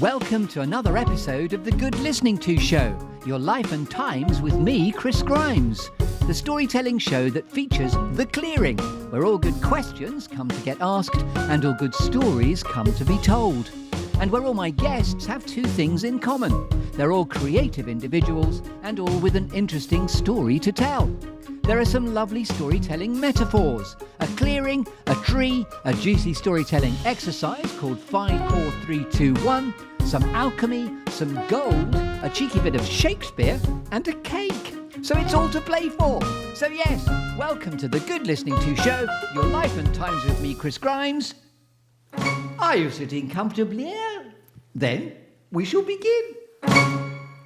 Welcome to another episode of The Good Listening To Show, your life and times with me, Chris Grimes. The storytelling show that features The Clearing, where all good questions come to get asked and all good stories come to be told. And where all my guests have two things in common. They're all creative individuals and all with an interesting story to tell. There are some lovely storytelling metaphors. A clearing, a tree, a juicy storytelling exercise called 5, 4, 3, 2, 1, some alchemy, some gold, a cheeky bit of Shakespeare, and a cake. So it's all to play for. So yes, welcome to The Good Listening To Show, your life and times with me, Chris Grimes. Are you sitting comfortably? Then we shall begin.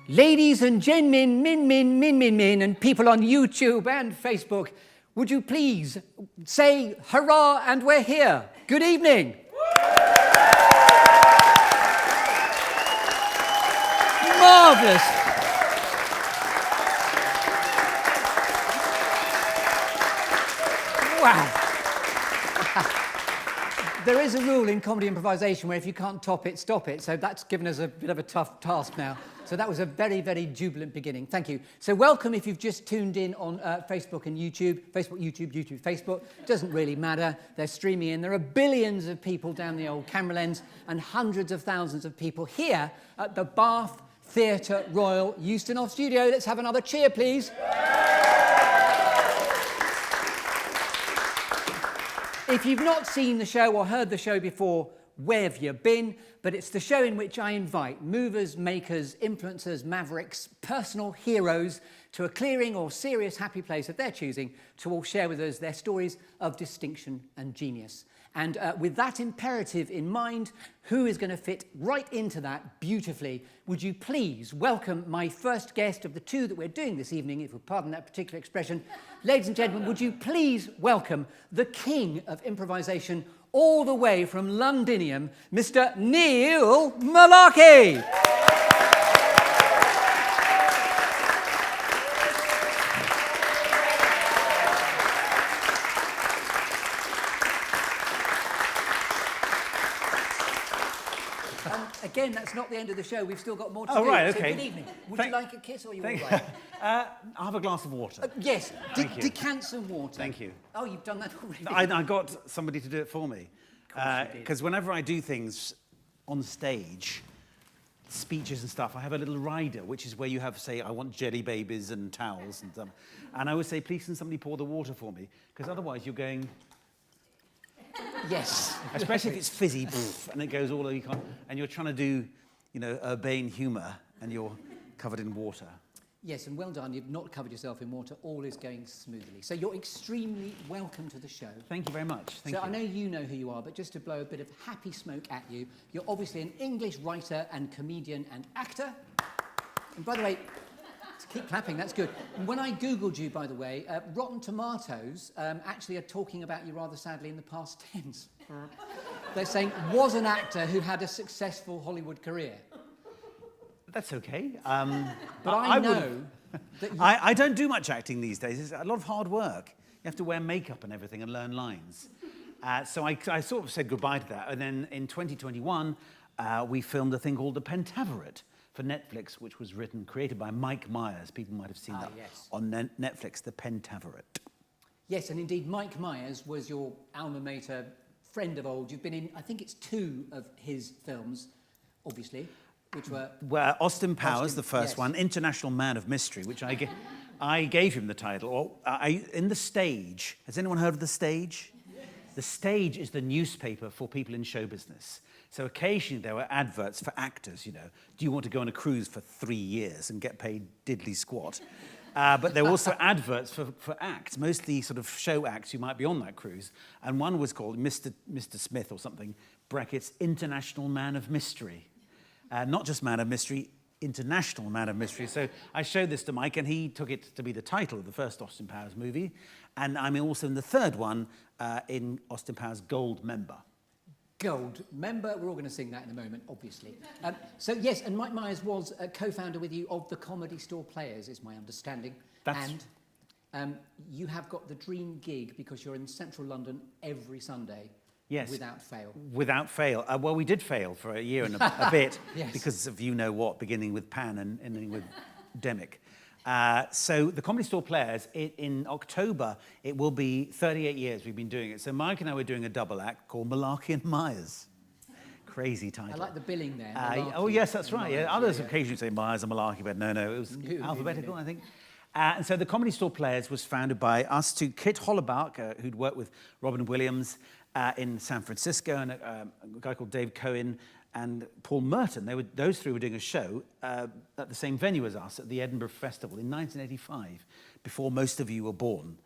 Ladies and gentlemen, min, and people on YouTube and Facebook, would you please say hurrah and we're here. Good evening. Marvellous. Wow. There is a rule in comedy improvisation where if you can't top it, stop it. So that's given us a bit of a tough task now. So that was a very, very jubilant beginning. Thank you. So welcome if you've just tuned in on Facebook and YouTube. Facebook, YouTube, Facebook. Doesn't really matter. They're streaming in. There are billions of people down the old camera lens and hundreds of thousands of people here at the Bath Theatre Royal Euston Studio. Let's have another cheer, please. If you've not seen the show or heard the show before, where have you been? But it's the show in which I invite movers, makers, influencers, mavericks, personal heroes to a clearing or serious happy place of their choosing to all share with us their stories of distinction and genius. And with that imperative in mind, who is going to fit right into that beautifully? Would you please welcome my first guest of the two that we're doing this evening, if you'll pardon that particular expression. Ladies and gentlemen, would you please welcome the king of improvisation all the way from Londinium, Mr. Neil Mullarkey. Again, that's not the end of the show. We've still got more to do. Right, okay. So good evening. Would you like a kiss or are you all right? I'll have a glass of water. Yes, decant some water. Thank you. Oh, you've done that already? I got somebody to do it for me. Because whenever I do things on stage, speeches and stuff, I have a little rider, which is where you have, say, I want jelly babies and towels and stuff. And I always say, please can somebody pour the water for me? Because otherwise you're going... Yes. Especially if it's fizzy, and it goes all over, you can't, and you're trying to do, you know, urbane humour, and you're covered in water. Yes, and well done. You've not covered yourself in water. All is going smoothly. So you're extremely welcome to the show. Thank you very much. Thank you. I know you know who you are, but just to blow a bit of happy smoke at you, you're obviously an English writer and comedian and actor. And by the way, keep clapping, that's good. And when I Googled you, by the way, Rotten Tomatoes actually are talking about you rather sadly in the past tense. They're saying, was an actor who had a successful Hollywood career. That's okay. But I know that you... I don't do much acting these days. It's a lot of hard work. You have to wear makeup and everything and learn lines. So I sort of said goodbye to that. And then in 2021, we filmed a thing called The Pentaveret for Netflix, which was created by Mike Myers. People might have seen that on Netflix, The Pentaveret. Yes, and indeed, Mike Myers was your alma mater, friend of old. You've been in, I think it's 2 of his films, obviously, which were... Well, Austin Powers, the first one, International Man of Mystery, which I gave him the title. In The Stage. Has anyone heard of The Stage? Yes. The Stage is the newspaper for people in show business. So occasionally there were adverts for actors, you know. Do you want to go on a cruise for 3 years and get paid diddly squat? But there were also adverts for acts, mostly sort of show acts who might be on that cruise. And one was called Mr. Smith or something, brackets, International Man of Mystery. Not just Man of Mystery, International Man of Mystery. So I showed this to Mike, and he took it to be the title of the first Austin Powers movie. And I'm also in the third one in Austin Powers Gold Member. Gold member. We're all going to sing that in a moment, obviously. So yes, and Mike Myers was a co-founder with you of the Comedy Store Players, is my understanding. And you have got the dream gig because you're in central London every Sunday Yes. Without fail. Without fail. Well, we did fail for a year and a bit Yes. because of you-know-what, beginning with Pan and ending with Demic. So the Comedy Store Players, in October, it will be 38 years we've been doing it. So Mike and I were doing a double act called Mullarkey and Myers. Crazy title. I like the billing there. Oh, yes, that's right. Myers, Yeah. Others occasionally say Myers and Mullarkey, but no, it was alphabetical, I think. And so the Comedy Store Players was founded by us two, Kit Hollaback, who'd worked with Robin Williams in San Francisco, and a guy called Dave Cohen and Paul Merton. Those three were doing a show at the same venue as us at the Edinburgh Festival in 1985, before most of you were born.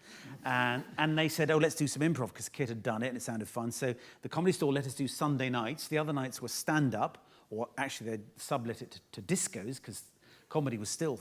And they said, oh, let's do some improv, because Kit had done it and it sounded fun. So the Comedy Store let us do Sunday nights. The other nights were stand-up, or actually they sublet it to discos, because comedy was still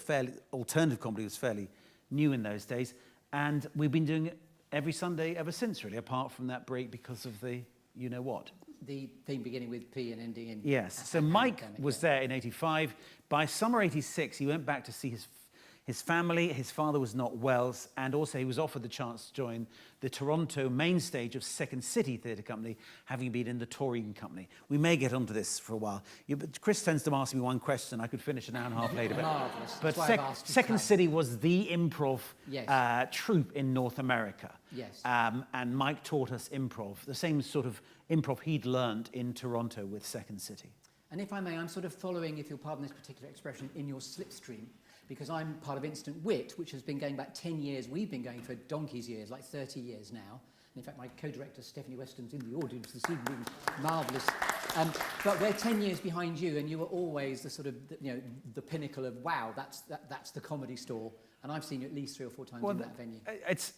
alternative comedy was fairly new in those days. And we've been doing it every Sunday ever since, really, apart from that break because of the you-know-what. The thing beginning with P and ending in... Yes. So Mike was there in 85. By summer 86, he went back to see his family. His father was not well, and also he was offered the chance to join the Toronto main stage of Second City Theatre Company, having been in the touring company. We may get onto this for a while. But Chris tends to ask me one question. I could finish an hour and a half later. But Second City was the improv troupe in North America. Yes. And Mike taught us improv, the same sort of improv he'd learned in Toronto with Second City. And if I may, I'm sort of following, if you'll pardon this particular expression, in your slipstream, because I'm part of Instant Wit, which has been going back 10 years. We've been going for donkey's years, like 30 years now. And in fact, my co-director, Stephanie Weston's in the audience this evening. Marvellous. But we're 10 years behind you, and you were always the sort of, the pinnacle of, wow, that's the Comedy Store. And I've seen you at least 3 or 4 times in that venue.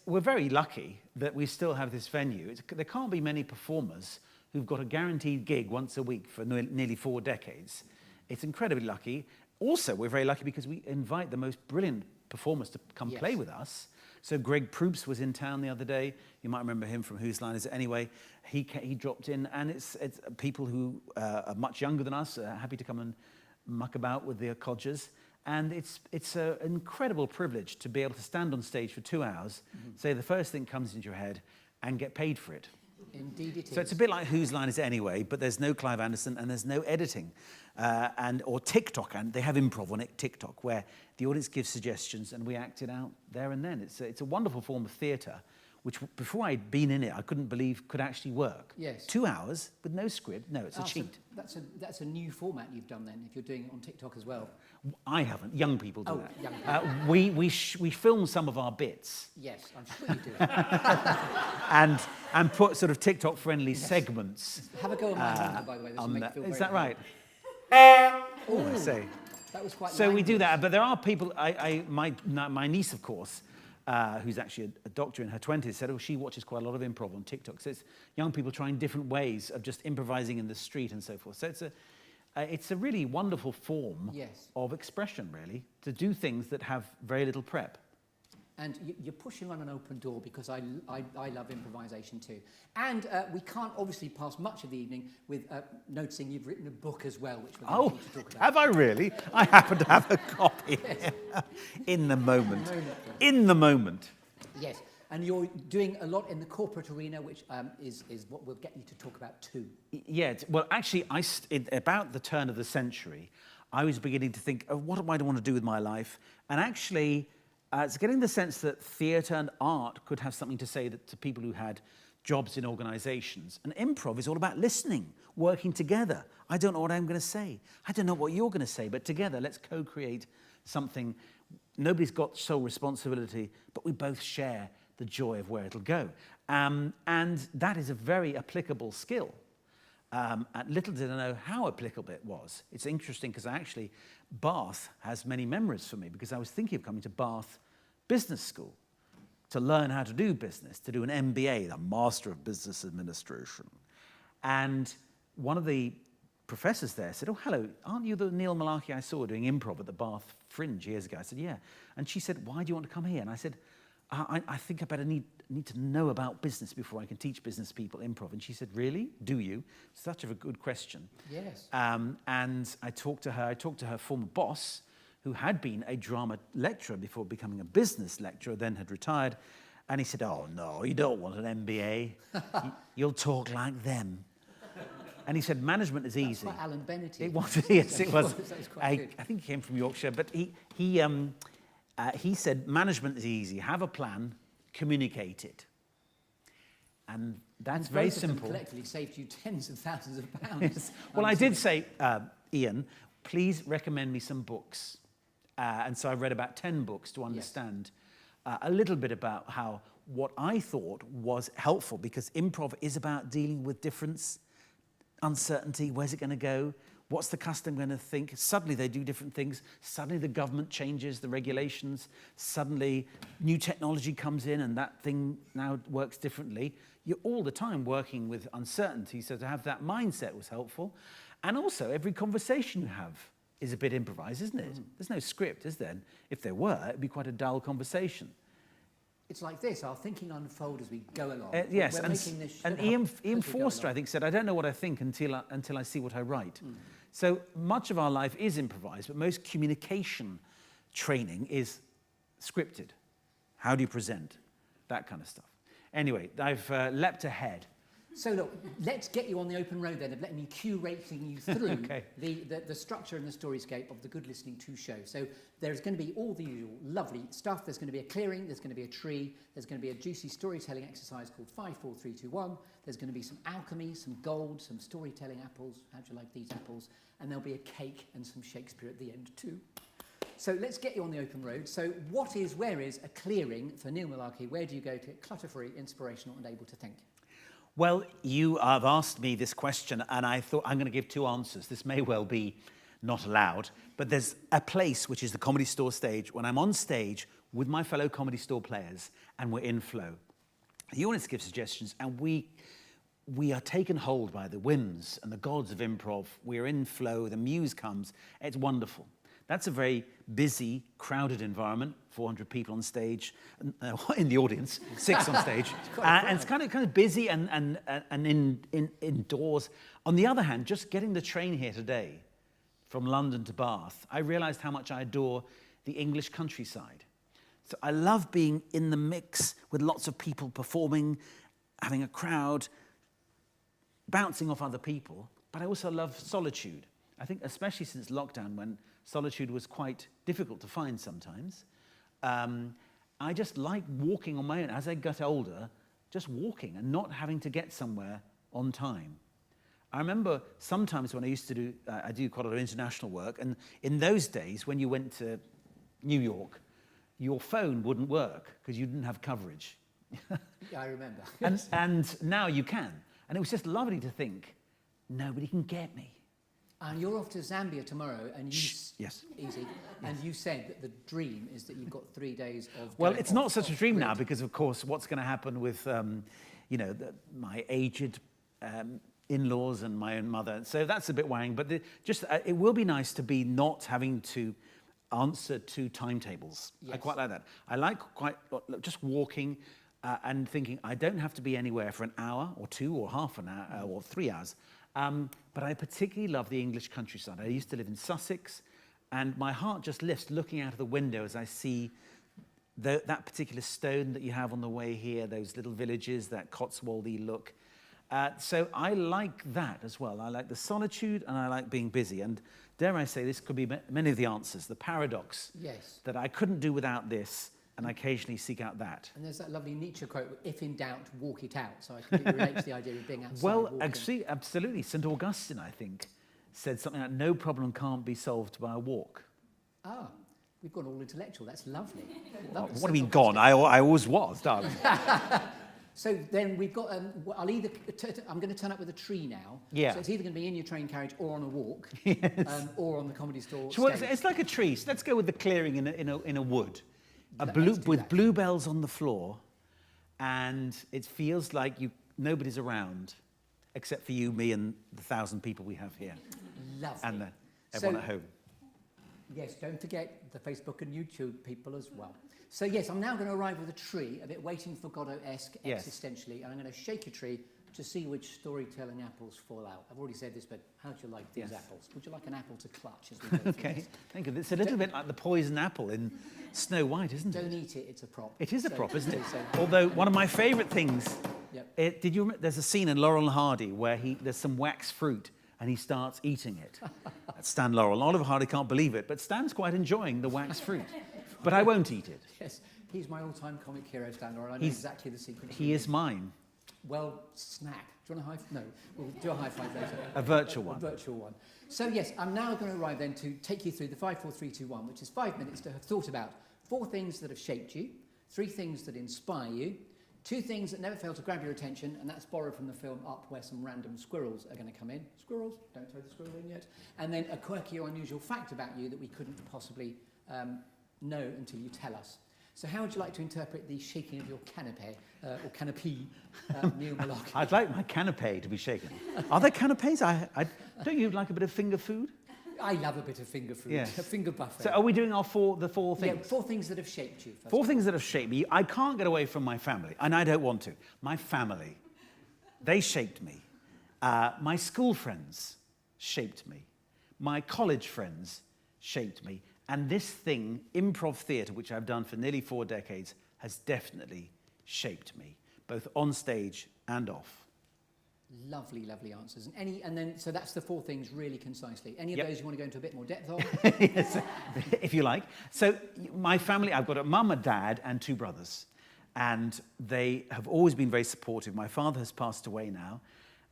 We're very lucky that we still have this venue. There can't be many performers who've got a guaranteed gig once a week for nearly 4 decades. It's incredibly lucky. Also, we're very lucky because we invite the most brilliant performers to come play with us. So Greg Proops was in town the other day. You might remember him from Whose Line Is It Anyway? He dropped in, and it's people who are much younger than us, happy to come and muck about with the codgers. And it's an incredible privilege to be able to stand on stage for 2 hours, say the first thing comes into your head, and get paid for it. Indeed it is. So it's a bit like Whose Line Is It Anyway, but there's no Clive Anderson and there's no editing. Or TikTok, and they have improv on it, TikTok, where the audience gives suggestions and we act it out there and then. It's a wonderful form of theatre, which before I'd been in it, I couldn't believe could actually work. Yes. 2 hours with no script. No, it's a cheat. So that's a new format you've done then, if you're doing it on TikTok as well. I haven't. Young people do that. Young people. We film some of our bits. Yes, I'm sure you do. and put sort of TikTok-friendly segments. Have a go at my number, by the way. This will make you feel Is very that right? Oh, I say. That was quite. So we do that, but there are people. My niece, of course, who's actually a doctor in her 20s, said, she watches quite a lot of improv on TikTok. So it's young people trying different ways of just improvising in the street and so forth. So it's a really wonderful form of expression, really, to do things that have very little prep. And you're pushing on an open door, because I love improvisation too. And we can't obviously pass much of the evening with noticing you've written a book as well, which we're going to talk about. Have I really? I happen to have a copy in the moment. In the moment. Yes, and you're doing a lot in the corporate arena, which is what we'll get you to talk about too. Yeah, well, actually, about the turn of the century, I was beginning to think of what do I want to do with my life, and actually. It's getting the sense that theatre and art could have something to say to people who had jobs in organisations. And improv is all about listening, working together. I don't know what I'm going to say. I don't know what you're going to say, but together, let's co-create something. Nobody's got sole responsibility, but we both share the joy of where it'll go. And that is a very applicable skill. And little did I know how applicable it was. It's interesting because actually Bath has many memories for me, because I was thinking of coming to Bath Business School to learn how to do business, to do an MBA, the Master of Business Administration. And one of the professors there said, oh, hello, aren't you the Neil Mullarkey I saw doing improv at the Bath Fringe years ago? I said, yeah. And she said, why do you want to come here? And I said, I think I better need to know about business before I can teach business people improv. And she said, really? Do you? Such a good question. Yes. And I talked to her former boss, who had been a drama lecturer before becoming a business lecturer, then had retired. And he said, "Oh, no, you don't want an MBA. You'll talk like them." And he said, "Management is easy." That's quite Alan Bennett. It was, yes, it was. That was quite good. I think he came from Yorkshire, but he said, "Management is easy. Have a plan, communicate it." And that's very Both of them simple. collectively saved you tens of thousands of pounds. Yes. Well, I did say, Ian, please recommend me some books. And so I read about 10 books to understand a little bit about what I thought was helpful, because improv is about dealing with difference, uncertainty, where's it going to go? What's the customer going to think? Suddenly they do different things. Suddenly the government changes the regulations. Suddenly new technology comes in and that thing now works differently. You're all the time working with uncertainty, so to have that mindset was helpful. And also every conversation you have is a bit improvised, isn't it? There's no script, is there? If there were, it'd be quite a dull conversation. It's like this, our thinking unfold as we go along. Yes, We're making this and shit Ian up as we go Forster, I along. think, said, "I don't know what I think until I see what I write." So much of our life is improvised, but most communication training is scripted. How do you present? That kind of stuff. Anyway, I've leapt ahead. So look, let's get you on the open road then of letting me curating you through Okay. the structure and the storyscape of the Good Listening To show. So there's going to be all the usual lovely stuff. There's going to be a clearing, there's going to be a tree, there's going to be a juicy storytelling exercise called 5, 4, 3, 2, 1. There's going to be some alchemy, some gold, some storytelling apples. How do you like these apples? And there'll be a cake and some Shakespeare at the end too. So let's get you on the open road. So where is a clearing for Neil Mullarkey? Where do you go to get clutter-free, inspirational and able to think? Well, you have asked me this question, and I thought I'm going to give 2 answers. This may well be not allowed, but there's a place which is the Comedy Store stage, when I'm on stage with my fellow Comedy Store players and we're in flow. You want to give suggestions, and we are taken hold by the whims and the gods of improv. We're in flow, the muse comes. It's wonderful. That's a very busy, crowded environment, 400 people on stage, in the audience, 6 on stage. And it's kind of busy and indoors. On the other hand, just getting the train here today from London to Bath, I realized how much I adore the English countryside. So I love being in the mix with lots of people performing, having a crowd, bouncing off other people, but I also love solitude. I think especially since lockdown, when solitude was quite difficult to find sometimes, I just like walking on my own. As I got older, just walking and not having to get somewhere on time. I remember sometimes when I used to do, I do quite a lot of international work, and in those days when you went to New York, your phone wouldn't work because you didn't have coverage. Yeah, I remember. And now you can. And it was just lovely to think, nobody can get me. And you're off to Zambia tomorrow, and you Yes. easy. And you said that the dream is that you've got 3 days of. Well, going it's not off- such a off dream grid. now, because of course, what's going to happen with, my aged in-laws and my own mother. So that's a bit worrying. But it will be nice to be not having to answer to timetables. I Yes. quite like that. I like just walking and thinking I don't have to be anywhere for an hour or 2 or half an hour or 3 hours. But I particularly love the English countryside. I used to live in Sussex, and my heart just lifts looking out of the window as I see that particular stone that you have on the way here, those little villages, that Cotswoldy look. So I like that as well. I like the solitude, and I like being busy. And dare I say, this could be many of the answers. The paradox Yes. that I couldn't do without this, and I occasionally seek out that. And there's that lovely Nietzsche quote, if in doubt, walk it out. So I completely relate to the idea of being outside. Well, walking. actually, absolutely. St. Augustine, I think, said something like, no problem can't be solved by a walk. Ah, we've gone all intellectual. That's lovely. What do you mean gone? I always was, darling. So then we've got, I'm going to turn up with a tree now. Yeah. So it's either going to be in your train carriage or on a walk, or on the Comedy Store Well, stage. it's like a tree. So let's go with the clearing in a wood. Let's do With that. bluebells on the floor, and it feels like nobody's around, except for you, me, and the 1,000 people we have here, Lovely. and everyone So- at home. Yes, don't forget the Facebook and YouTube people as well. So yes, I'm now going to arrive with a tree, a bit Waiting for Godot-esque, Yes. existentially, and I'm going to shake a tree to see which storytelling apples fall out. I've already said this, but how do you like these apples? Would you like an apple to clutch as we go through Okay, this? thank you. It's a little bit like the poison apple in Snow White, isn't it? Don't eat it, it's a prop. It is a prop, isn't it? So- Although one of my favourite things, Yep. did you remember, there's a scene in Laurel and Hardy where there's some wax fruit and he starts eating it. That's Stan Laurel. And Oliver Hardy can't believe it, but Stan's quite enjoying the wax fruit. But I won't eat it. Yes, he's my all-time comic hero, Stan Laurel. I know exactly the secret. He is mine. Well, snack. Do you want a high five? No, we'll do a high five later. A virtual one. A virtual one. So yes, I'm now going to arrive then to take you through the 5, 4, 3, 2, 1, which is 5 minutes to have thought about 4 things that have shaped you, 3 things that inspire you, 2 things that never fail to grab your attention, and that's borrowed from the film Up, where some random squirrels are going to come in. Squirrels, don't throw the squirrel in yet. And then a quirky or unusual fact about you that we couldn't possibly know until you tell us. So how would you like to interpret the shaking of your canapé, or canapé, Neil Mullarkey? I'd like my canapé to be shaken. Are there canapés? Don't you like a bit of finger food? I love a bit of finger food, Yes. a finger buffet. So are we doing the 4 things? Yeah, 4 things that have shaped you. First 4 things that have shaped me. I can't get away from my family, and I don't want to. My family, they shaped me. My school friends shaped me. My college friends shaped me. And this thing, improv theatre, which I've done for nearly 4 decades, has definitely shaped me, both on stage and off. Lovely, lovely answers. And then, so that's the 4 things really concisely. Any of Yep. those you want to go into a bit more depth on? Yes, if you like. So my family, I've got a mum, a dad, and 2 brothers. And they have always been very supportive. My father has passed away now.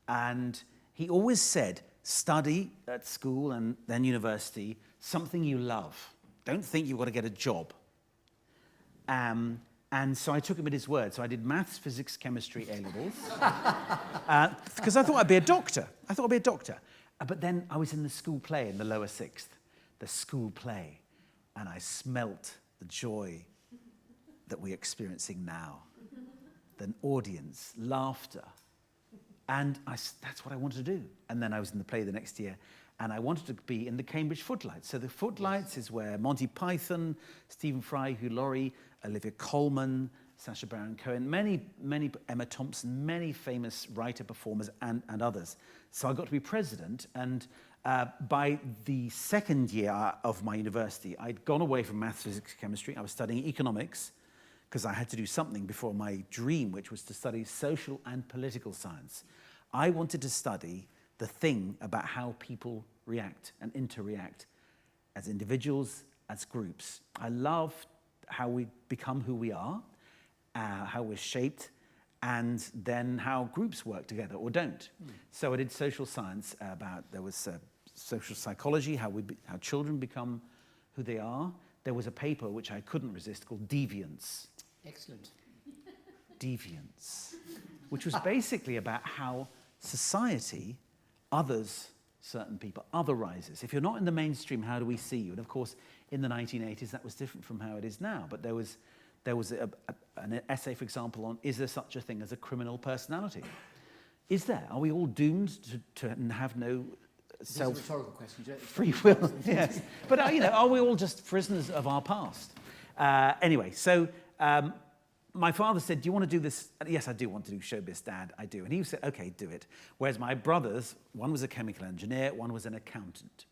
And he always said, study at school and then university, something you love. Don't think you've got to get a job. And so I took him at his word. So I did maths, physics, chemistry, A-levels. Because I thought I'd be a doctor. But then I was in the school play in the lower 6th. The school play. And I smelt the joy that we're experiencing now. The audience, laughter. And that's what I wanted to do. And then I was in the play the next year. And I wanted to be in the Cambridge Footlights. So the Footlights is where Monty Python, Stephen Fry, Hugh Laurie, Olivia Colman, Sacha Baron Cohen, many, Emma Thompson, many famous writer performers and others. So I got to be president, and by the 2nd year of my university, I'd gone away from maths, physics, chemistry. I was studying economics because I had to do something before my dream, which was to study social and political science. I wanted to study the thing about how people react and interact as individuals, as groups. I love how we become who we are, how we're shaped, and then how groups work together or don't. So I did social science there was social psychology, how children become who they are. There was a paper which I couldn't resist called Deviance. Excellent. Deviance, which was basically about how society, others, certain people, otherizes. If you're not in the mainstream, how do we see you? And of course, in the 1980s, that was different from how it is now. But there was an essay, for example, on is there such a thing as a criminal personality? Is there? Are we all doomed to have no These are rhetorical questions. free will? Yes. But are we all just prisoners of our past? Anyway, so my father said, do you want to do this? Yes, I do want to do showbiz, Dad, I do. And he said, okay, do it. Whereas my brothers, one was a chemical engineer, one was an accountant.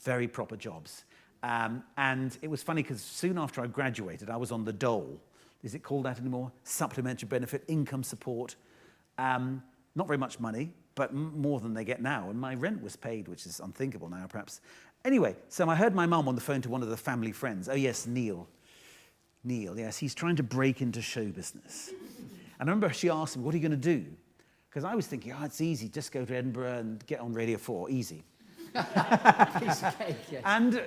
Very proper jobs. And it was funny because soon after I graduated, I was on the dole. Is it called that anymore? Supplementary benefit, income support. Not very much money, but more than they get now. And my rent was paid, which is unthinkable now, perhaps. Anyway, so I heard my mum on the phone to one of the family friends. Oh, yes, Neil, yes, he's trying to break into show business. And I remember she asked me, what are you going to do? Because I was thinking, it's easy, just go to Edinburgh and get on Radio 4, easy. Piece of cake, yes. And,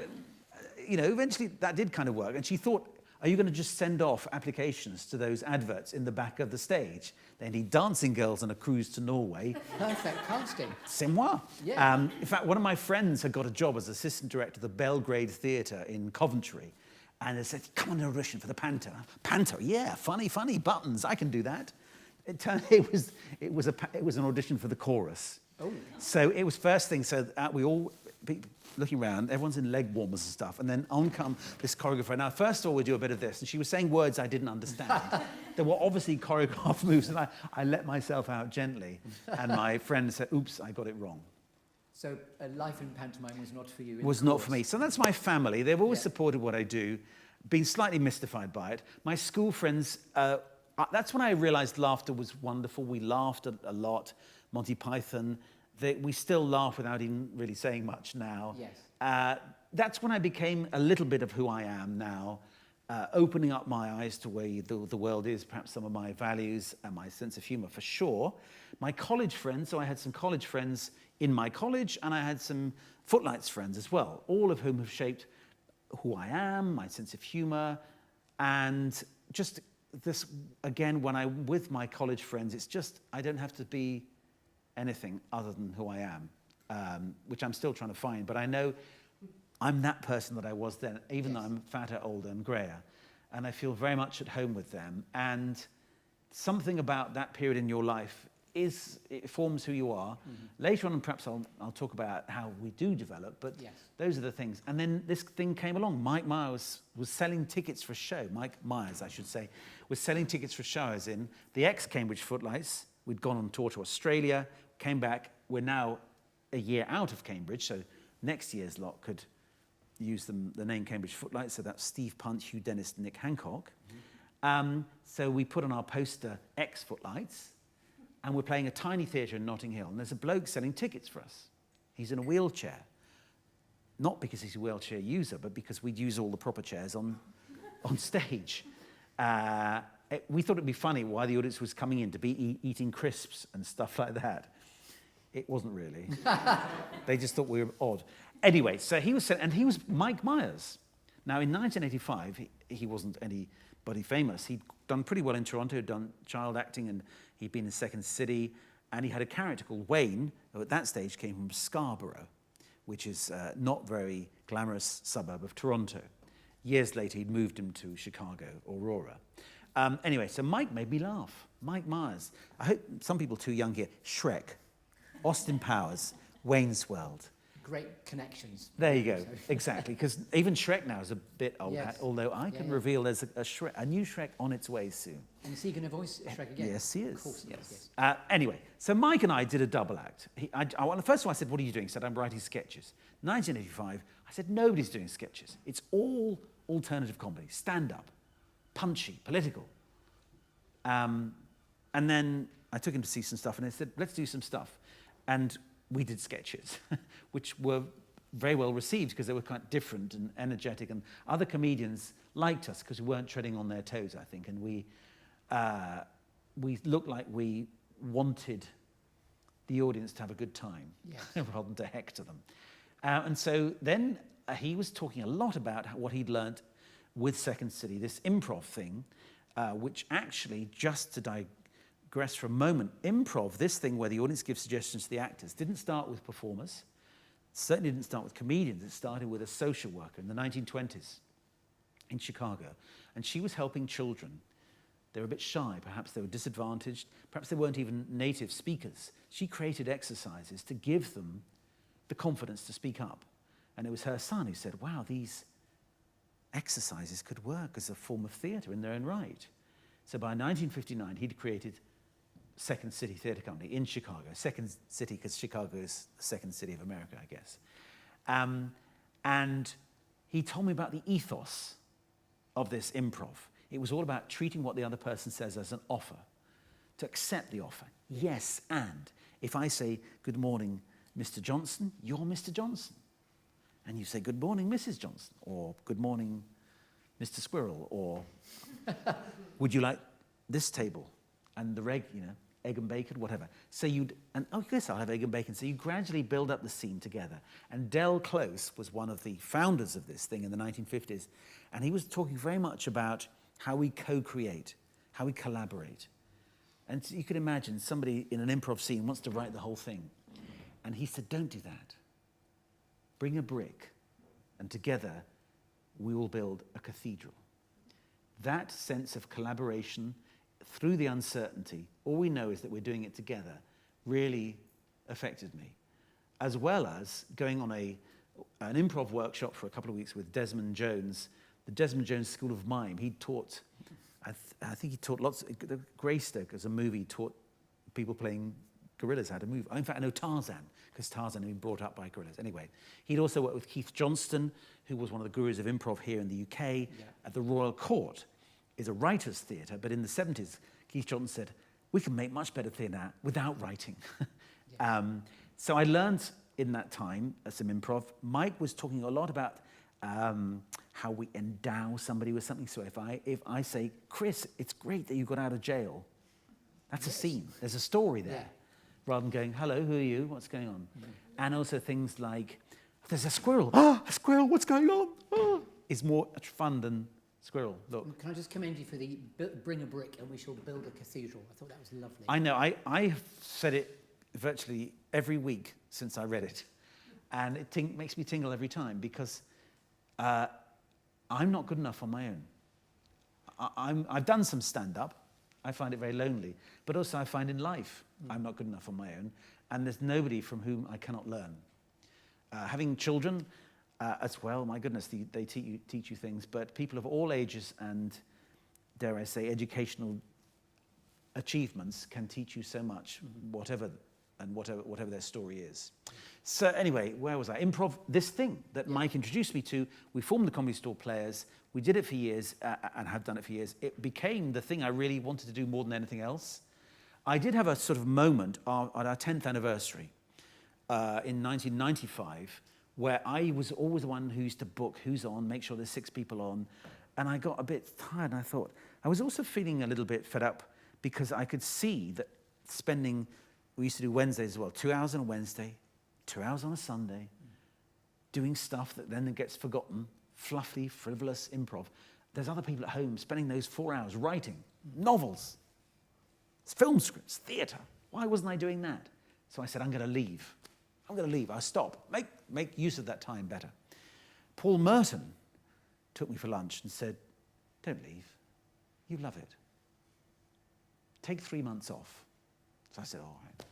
eventually that did kind of work. And she thought, are you going to just send off applications to those adverts in the back of the stage? They need dancing girls on a cruise to Norway. Perfect casting. C'est moi. Yeah. In fact, one of my friends had got a job as assistant director of the Belgrade Theatre in Coventry. And they said, come on, audition for the Panto. Panto, yeah, funny, buttons, I can do that. It turned it was an audition for the chorus. Oh. So it was first thing, so we all looking around, everyone's in leg warmers and stuff, and then on come this choreographer. Now, first of all, we do a bit of this, and she was saying words I didn't understand. There were obviously choreographed moves, and I let myself out gently, and my friend said, oops, I got it wrong. So life in pantomime was not for you? Was not for me. So that's my family. They've always supported what I do, been slightly mystified by it. My school friends, that's when I realized laughter was wonderful. We laughed a lot. Monty Python, we still laugh without even really saying much now. Yes. That's when I became a little bit of who I am now, opening up my eyes to where the world is, perhaps some of my values and my sense of humor, for sure. My college friends, so I had some college friends in my college, and I had some Footlights friends as well, all of whom have shaped who I am, my sense of humor, and just this, again, when I'm with my college friends, it's just, I don't have to be anything other than who I am, which I'm still trying to find, but I know I'm that person that I was then, even though I'm fatter, older, and grayer, and I feel very much at home with them, and something about that period in your life it forms who you are. Mm-hmm. Later on, perhaps I'll talk about how we do develop, but those are the things. And then this thing came along. Mike Myers was selling tickets for a show. Mike Myers, I should say, was selling tickets for shows in the ex-Cambridge Footlights. We'd gone on tour to Australia, came back. We're now a year out of Cambridge, so next year's lot could use the name Cambridge Footlights. So that's Steve Punt, Hugh Dennis, Nick Hancock. Mm-hmm. So we put on our poster ex-Footlights, and we're playing a tiny theatre in Notting Hill, and there's a bloke selling tickets for us. He's in a wheelchair. Not because he's a wheelchair user, but because we'd use all the proper chairs on stage. We thought it'd be funny why the audience was coming in to be eating crisps and stuff like that. It wasn't really. They just thought we were odd. Anyway, so he was Mike Myers. Now, in 1985, he wasn't anybody famous. He'd done pretty well in Toronto, he'd done child acting, and he'd been in Second City, and he had a character called Wayne, who at that stage came from Scarborough, which is not very glamorous suburb of Toronto. Years later, he'd moved him to Chicago, Aurora. Anyway, so Mike made me laugh. Mike Myers. I hope some people too young here. Shrek, Austin Powers, Wayne's World. Great connections. There you go, exactly, because even Shrek now is a bit old hat, although I can reveal there's a new Shrek on its way soon. And is he going to voice Shrek again? Yes, he is. Of course he is, yes. Anyway, so Mike and I did a double act. First of all, I said, what are you doing? He said, I'm writing sketches. 1985, I said, nobody's doing sketches. It's all alternative comedy, stand-up, punchy, political. And then I took him to see some stuff, and I said, let's do some stuff. And we did sketches, which were very well received because they were quite different and energetic, and other comedians liked us because we weren't treading on their toes, I think, and we looked like we wanted the audience to have a good time rather than to hector them. And so then he was talking a lot about what he'd learnt with Second City, this improv thing, which actually, just to digress for a moment, improv, this thing where the audience gives suggestions to the actors, didn't start with performers, certainly didn't start with comedians. It started with a social worker in the 1920s in Chicago, and she was helping children. They were a bit shy, perhaps they were disadvantaged, perhaps they weren't even native speakers. She created exercises to give them the confidence to speak up. And it was her son who said, wow, these exercises could work as a form of theatre in their own right. So by 1959, he'd created Second City Theatre Company in Chicago. Second City because Chicago is the second city of America, I guess. And he told me about the ethos of this improv. It was all about treating what the other person says as an offer, to accept the offer. Yes, and if I say, good morning, Mr. Johnson, you're Mr. Johnson. And you say, good morning, Mrs. Johnson, or good morning, Mr. Squirrel, or would you like this table? And the egg and bacon, whatever. So yes, I'll have egg and bacon. So you gradually build up the scene together. And Del Close was one of the founders of this thing in the 1950s. And he was talking very much about how we co-create, how we collaborate. And so you can imagine somebody in an improv scene wants to write the whole thing. And he said, don't do that. Bring a brick, and together we will build a cathedral. That sense of collaboration through the uncertainty, all we know is that we're doing it together, really affected me. as well as going on an improv workshop for a couple of weeks with Desmond Jones, the Desmond Jones School of Mime. He taught, I think he taught the Greystoke as a movie, taught people playing gorillas how to move. In fact, I know Tarzan, because Tarzan had been brought up by gorillas. Anyway, he'd also worked with Keith Johnston, who was one of the gurus of improv here in the UK. At the Royal Court is a writer's theatre, but in the 70s, Keith Johnston said, we can make much better theatre without writing. So I learned in that time some improv. Mike was talking a lot about how we endow somebody with something. So if I say, Chris, it's great that you got out of jail, that's a scene. There's a story there. Yeah. Rather than going, hello, who are you? What's going on? And also things like, there's a squirrel. Ah, a squirrel, what's going on? Ah, is more fun than squirrel. Look. Can I just commend you for the bring a brick and we shall build a cathedral? I thought that was lovely. I know, I have said it virtually every week since I read it. And it makes me tingle every time because I'm not good enough on my own. I've done some stand-up. I find it very lonely. But also I find in life I'm not good enough on my own. And there's nobody from whom I cannot learn. Having children as well, my goodness, they teach you things. But people of all ages and, dare I say, educational achievements can teach you so much, whatever their story is. So anyway, where was I? Improv, this thing that Mike introduced me to, we formed the Comedy Store Players, we did it for years and have done it for years. It became the thing I really wanted to do more than anything else. I did have a sort of moment at our 10th anniversary in 1995 where I was always the one who used to book who's on, make sure there's 6 people on, and I got a bit tired and I thought, I was also feeling a little bit fed up because I could see that we used to do Wednesdays as well, 2 hours on a Wednesday, 2 hours on a Sunday, doing stuff that then gets forgotten, fluffy, frivolous improv. There's other people at home spending those 4 hours writing novels, film scripts, theatre. Why wasn't I doing that? So I said, I'm going to leave. I'll stop. Make use of that time better. Paul Merton took me for lunch and said, don't leave. You love it. Take 3 months off. So I said, all right.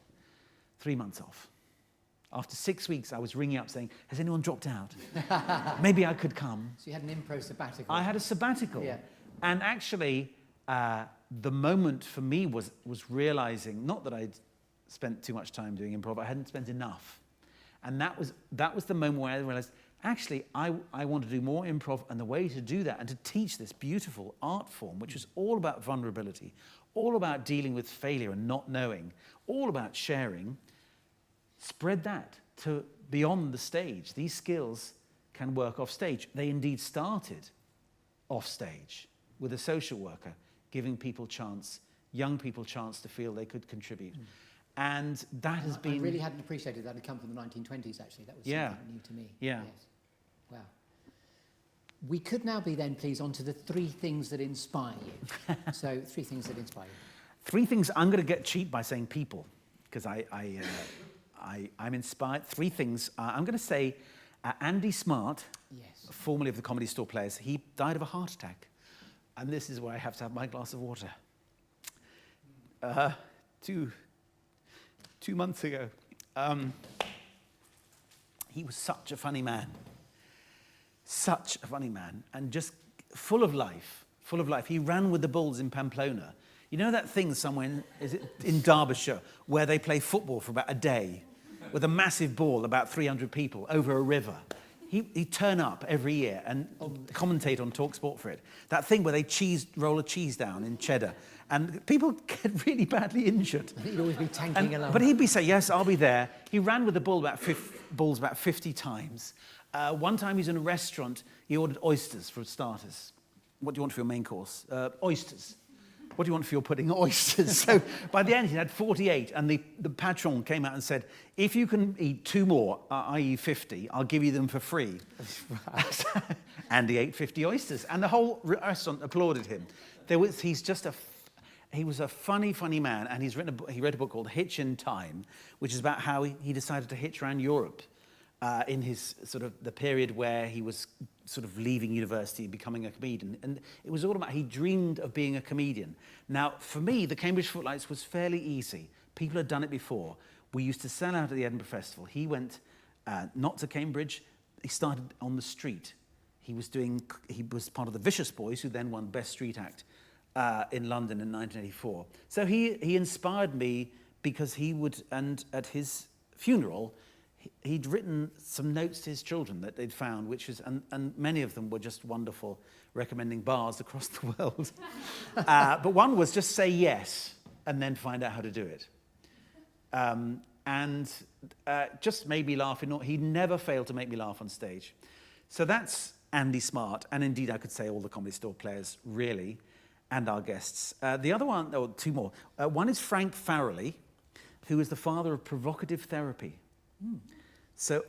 3 months off. After 6 weeks, I was ringing up saying, has anyone dropped out? Maybe I could come. So you had an improv sabbatical. I had a sabbatical. Yeah. And actually, the moment for me was realizing, not that I'd spent too much time doing improv, I hadn't spent enough. And that was the moment where I realized, actually, I want to do more improv, and the way to do that and to teach this beautiful art form, which is all about vulnerability, all about dealing with failure and not knowing, all about sharing, spread that to beyond the stage. These skills can work off stage. They indeed started off stage with a social worker, giving people chance, young people chance to feel they could contribute. And that has been... I really hadn't appreciated that had come from the 1920s, actually. That was something new to me. Yeah. Yes. Wow. We could now be then, please, on to the 3 things that inspire you. So, 3 things that inspire you. 3 things. I'm going to get cheap by saying people, because I'm inspired. 3 things. I'm going to say Andy Smart, Yes. formerly of the Comedy Store Players, he died of a heart attack. And this is where I have to have my glass of water. 2 months ago. He was such a funny man. Such a funny man. And just full of life. Full of life. He ran with the Bulls in Pamplona. You know that thing somewhere, in Derbyshire, where they play football for about a day with a massive ball, about 300 people, over a river? He'd turn up every year and commentate on TalkSport for it. That thing where they roll a cheese down in cheddar. And people get really badly injured. He'd always be tanking along. But he'd be saying, yes, I'll be there. He ran with the bulls about 50 times. One time he was in a restaurant, he ordered oysters for starters. What do you want for your main course? Oysters. What do you want for your pudding? Oysters. So by the end, he had 48, and the patron came out and said, if you can eat 2 more, i.e. 50, I'll give you them for free. And he ate 50 oysters, and the whole restaurant applauded him. He was a funny, funny man, and he read a book called Hitch in Time, which is about how he decided to hitch around Europe in his sort of the period where he was sort of leaving university and becoming a comedian. And it was all about, he dreamed of being a comedian. Now, for me, the Cambridge Footlights was fairly easy. People had done it before. We used to sell out at the Edinburgh Festival. He went not to Cambridge. He started on the street. He was part of the Vicious Boys, who then won Best Street Act in London in 1984. So he inspired me because he would, and at his funeral, he'd written some notes to his children that they'd found, and many of them were just wonderful, recommending bars across the world. But one was just say yes and then find out how to do it. Just made me laugh. He never failed to make me laugh on stage. So that's Andy Smart, and indeed I could say all the Comedy Store players, really, and our guests. The other one, or two more. One is Frank Farrelly, who is the father of provocative therapy. So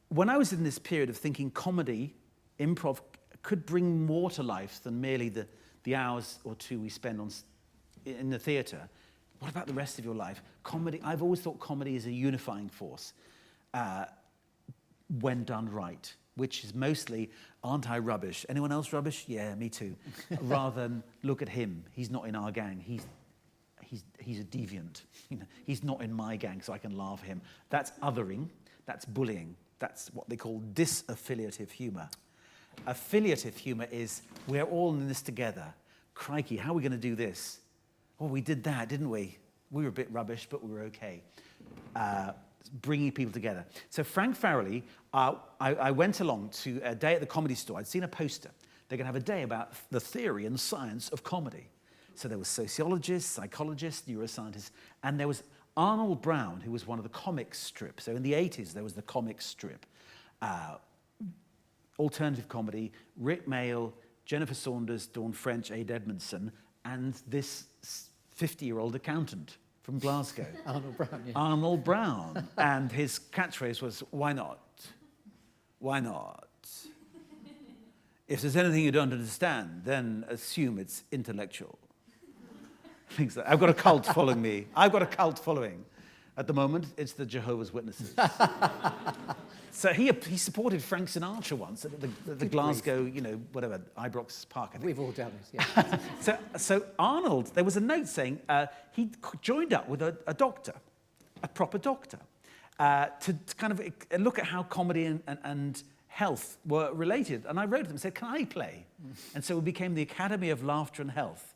when I was in this period of thinking comedy, improv, could bring more to life than merely the hours or two we spend in the theatre, what about the rest of your life? Comedy, I've always thought comedy is a unifying force when done right, which is mostly, aren't I rubbish? Anyone else rubbish? Yeah, me too. Rather than, look at him, he's not in our gang, he's a deviant. He's not in my gang, so I can laugh at him. That's othering, that's bullying. That's what they call disaffiliative humour. Affiliative humour is, we're all in this together. Crikey, how are we going to do this? Oh, we did that, didn't we? We were a bit rubbish, but we were okay. Bringing people together. So Frank Farrelly, I went along to a day at the Comedy Store. I'd seen a poster. They're going to have a day about the theory and science of comedy. So there were sociologists, psychologists, neuroscientists, and there was Arnold Brown, who was one of the comic strips. So in the 80s, there was the comic strip. Alternative comedy, Rick Mayall, Jennifer Saunders, Dawn French, Ade Edmondson, and this 50-year-old accountant from Glasgow. Arnold Brown, yeah. Arnold Brown. And his catchphrase was, why not? Why not? If there's anything you don't understand, then assume it's intellectual. Things like, I've got a cult following me. I've got a cult following. At the moment, it's the Jehovah's Witnesses. So he supported Frank Sinatra once at the Glasgow, whatever, Ibrox Park, I think. We've all done it, yeah. So Arnold, there was a note saying he joined up with a doctor, a proper doctor, to kind of look at how comedy and health were related. And I wrote to them and said, can I play? And so it became the Academy of Laughter and Health.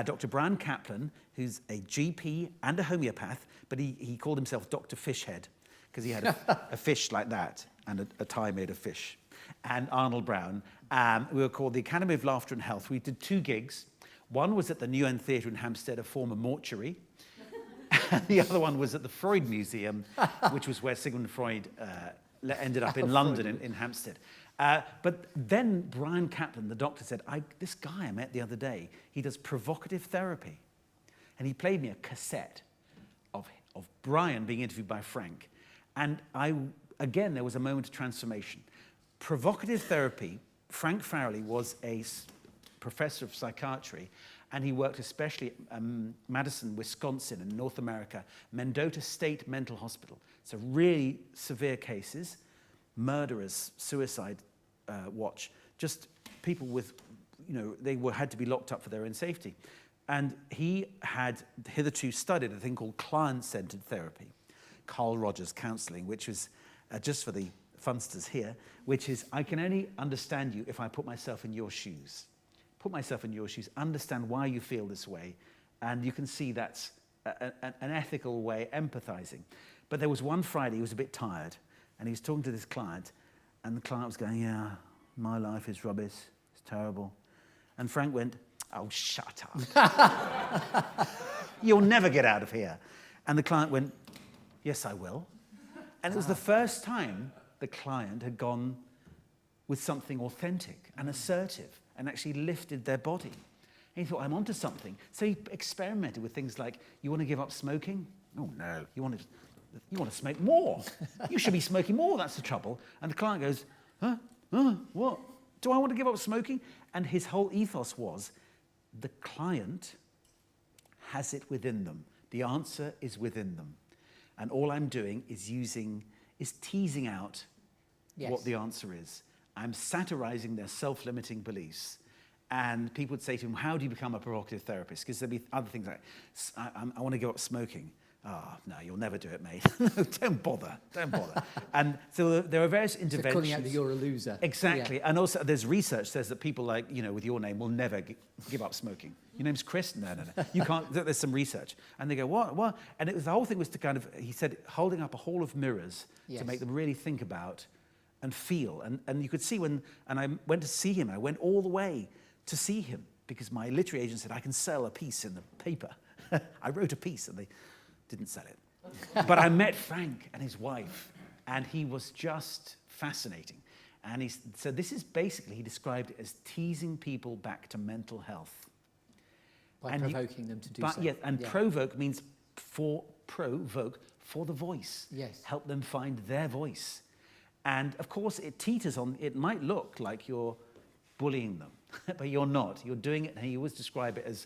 Dr. Brian Kaplan, who's a GP and a homeopath, but he called himself Dr. Fishhead, because he had a fish like that and a tie made of fish. And Arnold Brown. We were called the Academy of Laughter and Health. We did 2 gigs. One was at the New End Theatre in Hampstead, a former mortuary. And the other one was at the Freud Museum, which was where Sigmund Freud ended up in London, in Hampstead. But then Brian Kaplan, the doctor, said, this guy I met the other day, he does provocative therapy. And he played me a cassette of Brian being interviewed by Frank. And again, there was a moment of transformation. Provocative therapy, Frank Farrelly was a professor of psychiatry, and he worked especially at Madison, Wisconsin, in North America, Mendota State Mental Hospital. So really severe cases, murderers, suicide watch, just people with, they had to be locked up for their own safety. And he had hitherto studied a thing called client-centered therapy, Carl Rogers counseling, which was, just for the funsters here, which is, I can only understand you if I put myself in your shoes. Put myself in your shoes, understand why you feel this way, and you can see that's an ethical way, empathizing. But there was one Friday, he was a bit tired, and he was talking to this client, and the client was going, yeah, my life is rubbish, it's terrible. And Frank went, oh, shut up. You'll never get out of here. And the client went, yes, I will. And it was the first time the client had gone with something authentic and assertive and actually lifted their body. And he thought, I'm onto something. So he experimented with things like, you want to give up smoking? Oh, no. You want to smoke more. You should be smoking more, that's the trouble. And the client goes, huh? What? Do I want to give up smoking? And his whole ethos was, the client has it within them. The answer is within them. And all I'm doing is teasing out what the answer is. I'm satirizing their self-limiting beliefs. And people would say to him, how do you become a provocative therapist? Because there'd be other things like, I want to give up smoking. oh, no, you'll never do it, mate. No, don't bother. And so there are various interventions. Calling out that you're a loser. Exactly. Yeah. And also there's research says that people like, with your name will never give up smoking. Your name's Chris? No. You can't. There's some research. And they go, what? And the whole thing was to kind of, he said, holding up a hall of mirrors to make them really think about and feel. And you could see and I went to see him, I went all the way to see him because my literary agent said, I can sell a piece in the paper. I wrote a piece and they didn't sell it. But I met Frank and his wife, and he was just fascinating. And he said, this is basically, he described it as teasing people back to mental health. By provoking them to do so. Yes, and provoke means provoke for the voice. Yes. Help them find their voice. And of course, it teeters on, it might look like you're bullying them, but you're not. You're doing it, and he always describe it as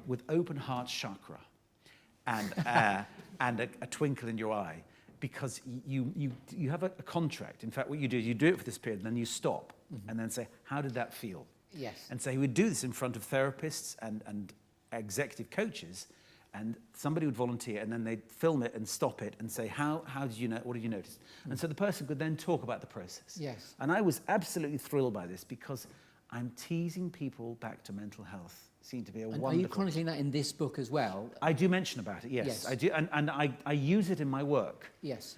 with open heart chakra and a twinkle in your eye, because you have a contract. In fact, what you do is you do it for this period, and then you stop, and then say, how did that feel? Yes. And so he would do this in front of therapists and executive coaches, and somebody would volunteer, and then they'd film it and stop it and say, how did you know? What did you notice? And so the person could then talk about the process. Yes. And I was absolutely thrilled by this because I'm teasing people back to mental health. Seemed to be a wonderful. Are you chronicling that in this book as well? I do mention about it. Yes. I do, and I use it in my work. Yes.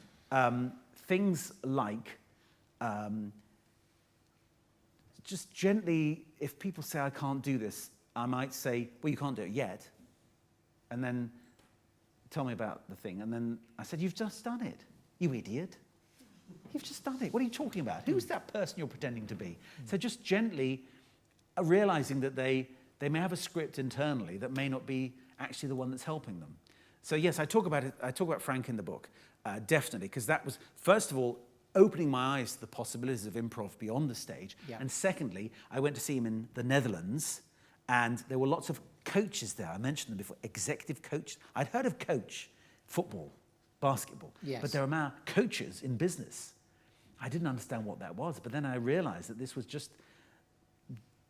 Things like just gently, if people say I can't do this, I might say, well, you can't do it yet. And then tell me about the thing. And then I said, you've just done it, you idiot. You've just done it. What are you talking about? Who's that person you're pretending to be? So just gently realizing that they may have a script internally that may not be actually the one that's helping them. So yes, I talk about it. I talk about Frank in the book, definitely, because that was, first of all, opening my eyes to the possibilities of improv beyond the stage. Yeah. And secondly, I went to see him in the Netherlands, and there were lots of coaches there. I mentioned them before, executive coach. I'd heard of coach, football, basketball, but there are now coaches in business. I didn't understand what that was, but then I realized that this was just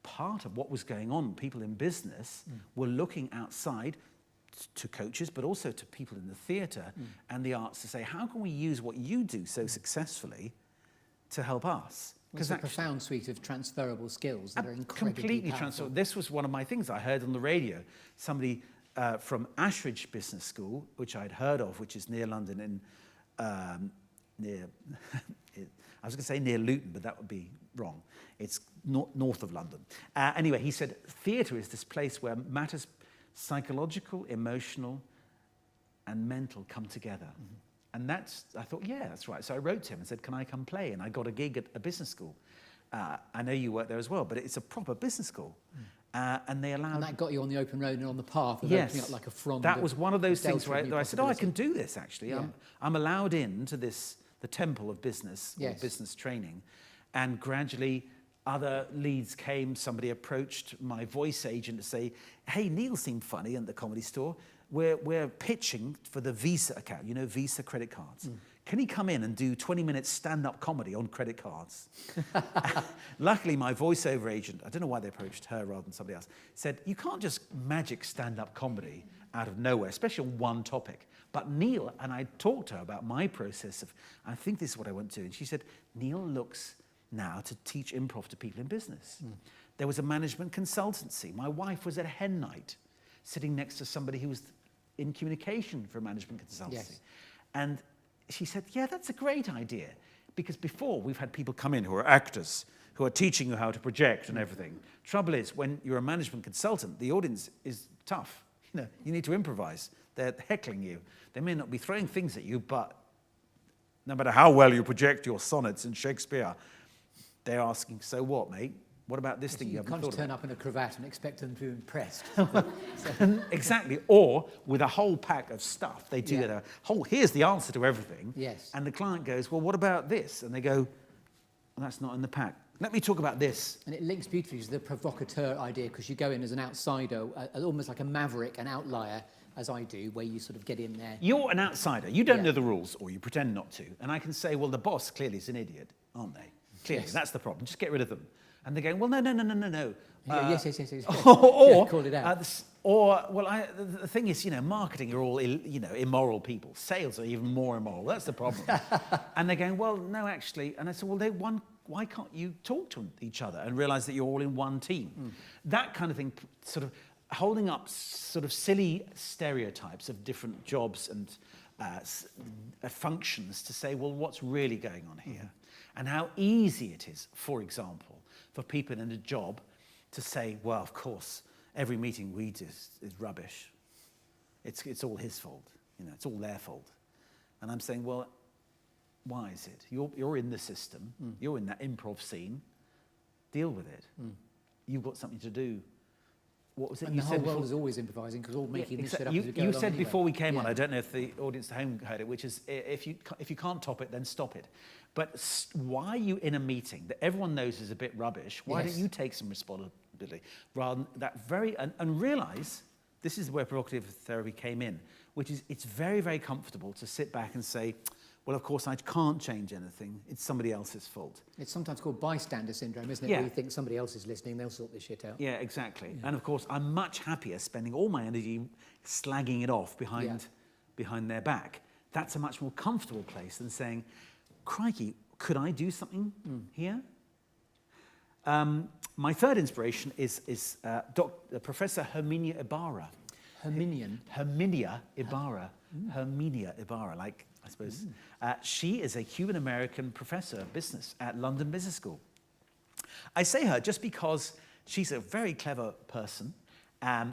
part of what was going on. People in business were looking outside to coaches, but also to people in the theatre and the arts to say, how can we use what you do so successfully to help us? It's a profound suite of transferable skills that are incredibly completely powerful. transferable. This was one of my things I heard on the radio. Somebody from Ashridge Business School, which I'd heard of, which is near London, near I was going to say near Luton, but that would be wrong. It's north of London. Anyway, he said theatre is this place where matters psychological, emotional, and mental come together. And I thought, yeah, that's right. So I wrote to him and said, can I come play? And I got a gig at a business school. I know you work there as well, but it's a proper business school. And they allowed... And that got you on the open road and on the path of opening up like a front. That was one of those things where I said, I can do this, actually. Yeah. I'm allowed into the temple of business, or business training. And gradually, other leads came. Somebody approached my voice agent to say, hey, Neil seemed funny in the Comedy Store. We're pitching for the Visa account, Visa credit cards. Can he come in and do 20 minutes stand-up comedy on credit cards? Luckily, my voiceover agent, I don't know why they approached her rather than somebody else, said, you can't just magic stand-up comedy out of nowhere, especially on one topic. But Neil, and I talked to her about my process of, I think this is what I want to do. And she said, Neil looks now to teach improv to people in business. There was a management consultancy. My wife was at a hen night, sitting next to somebody who was in communication for a management consultancy. Yes. And she said, yeah, that's a great idea. Because before, we've had people come in who are actors, who are teaching you how to project and everything. Trouble is, when you're a management consultant, the audience is tough. You need to improvise. They're heckling you. They may not be throwing things at you, but no matter how well you project your sonnets in Shakespeare, they're asking, so what, mate? What about this thing you haven't thought about? You can't just turn up in a cravat and expect them to be impressed. Exactly. Or with a whole pack of stuff, they do that. Here's the answer to everything. Yes. And the client goes, well, what about this? And they go, well, that's not in the pack. Let me talk about this. And it links beautifully to the provocateur idea, because you go in as an outsider, almost like a maverick, an outlier, as I do, where you sort of get in there. You're an outsider. You don't know the rules, or you pretend not to. And I can say, well, the boss clearly is an idiot, aren't they? Clearly, Yes. that's the problem. Just get rid of them. And they're going, well, no. Yes. Or, Called it out. The thing is, marketing are all, immoral people. Sales are even more immoral. That's the problem. And they're going, well, no, actually. And I said, well, why can't you talk to each other and realise that you're all in one team? That kind of thing, sort of holding up sort of silly stereotypes of different jobs and functions to say, well, what's really going on here? And how easy it is, for example, for people in a job to say, well, of course, every meeting we do is rubbish. It's all his fault. It's all their fault. And I'm saying, well, why is it? You're in the system. You're in that improv scene. Deal with it. You've got something to do. What was it And you the said whole world before? is always improvising because all making this shit up as we go You along said anyway. before we came on, Yeah. I don't know if the audience at home heard it, which is if you can't top it, then stop it. But why are you in a meeting that everyone knows is a bit rubbish? Why Yes. don't you take some responsibility rather than that and realise this is where provocative therapy came in, which is it's very, very comfortable to sit back and say, well, of course, I can't change anything. It's somebody else's fault. It's sometimes called bystander syndrome, isn't it? Yeah. Where you think somebody else is listening, they'll sort this shit out. Yeah, exactly. And of course, I'm much happier spending all my energy slagging it off behind their back. That's a much more comfortable place than saying, crikey, could I do something here? My third inspiration is Professor Herminia Ibarra. Herminia Ibarra, like, I suppose. She is a Cuban-American professor of business at London Business School. I say her just because she's a very clever person.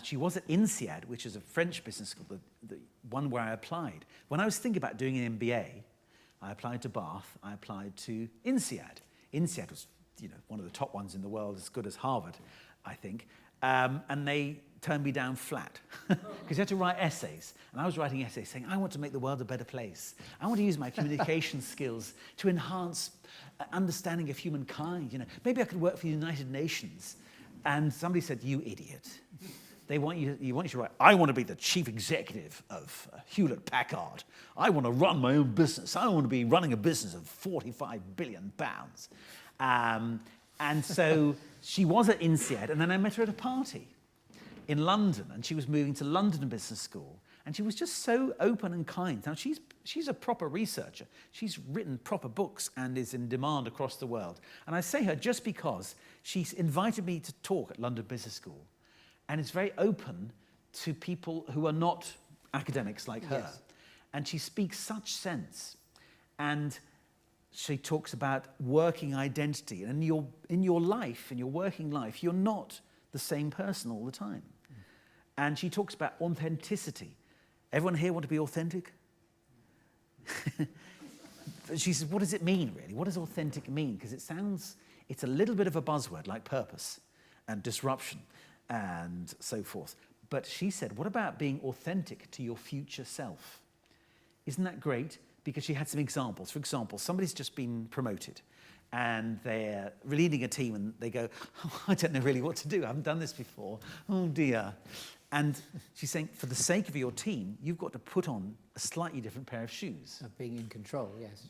She was at INSEAD, which is a French business school, the one where I applied. When I was thinking about doing an MBA, I applied to Bath, I applied to INSEAD. INSEAD was one of the top ones in the world, as good as Harvard, I think. And they turned me down flat because you had to write essays. And I was writing essays saying, I want to make the world a better place. I want to use my communication skills to enhance understanding of humankind. Maybe I could work for the United Nations. And somebody said, you idiot. They want you to write, I want to be the chief executive of Hewlett-Packard. I want to run my own business. I want to be running a business of £45 billion. And so she was at INSEAD, and then I met her at a party in London, and she was moving to London Business School, and she was just so open and kind. Now, she's a proper researcher. She's written proper books and is in demand across the world. And I say her just because she's invited me to talk at London Business School, and is very open to people who are not academics like her. Yes. And she speaks such sense. And she talks about working identity. And in your life, in your working life, you're not the same person all the time. And she talks about authenticity. Everyone here want to be authentic? She says, what does it mean, really? What does authentic mean? Because it's a little bit of a buzzword, like purpose and disruption and so forth. But she said, what about being authentic to your future self? Isn't that great? Because she had some examples. For example, somebody's just been promoted and they're leading a team and they go, oh, I don't know really what to do. I haven't done this before. Oh, dear. And she's saying, for the sake of your team, you've got to put on a slightly different pair of shoes. Of being in control, yes.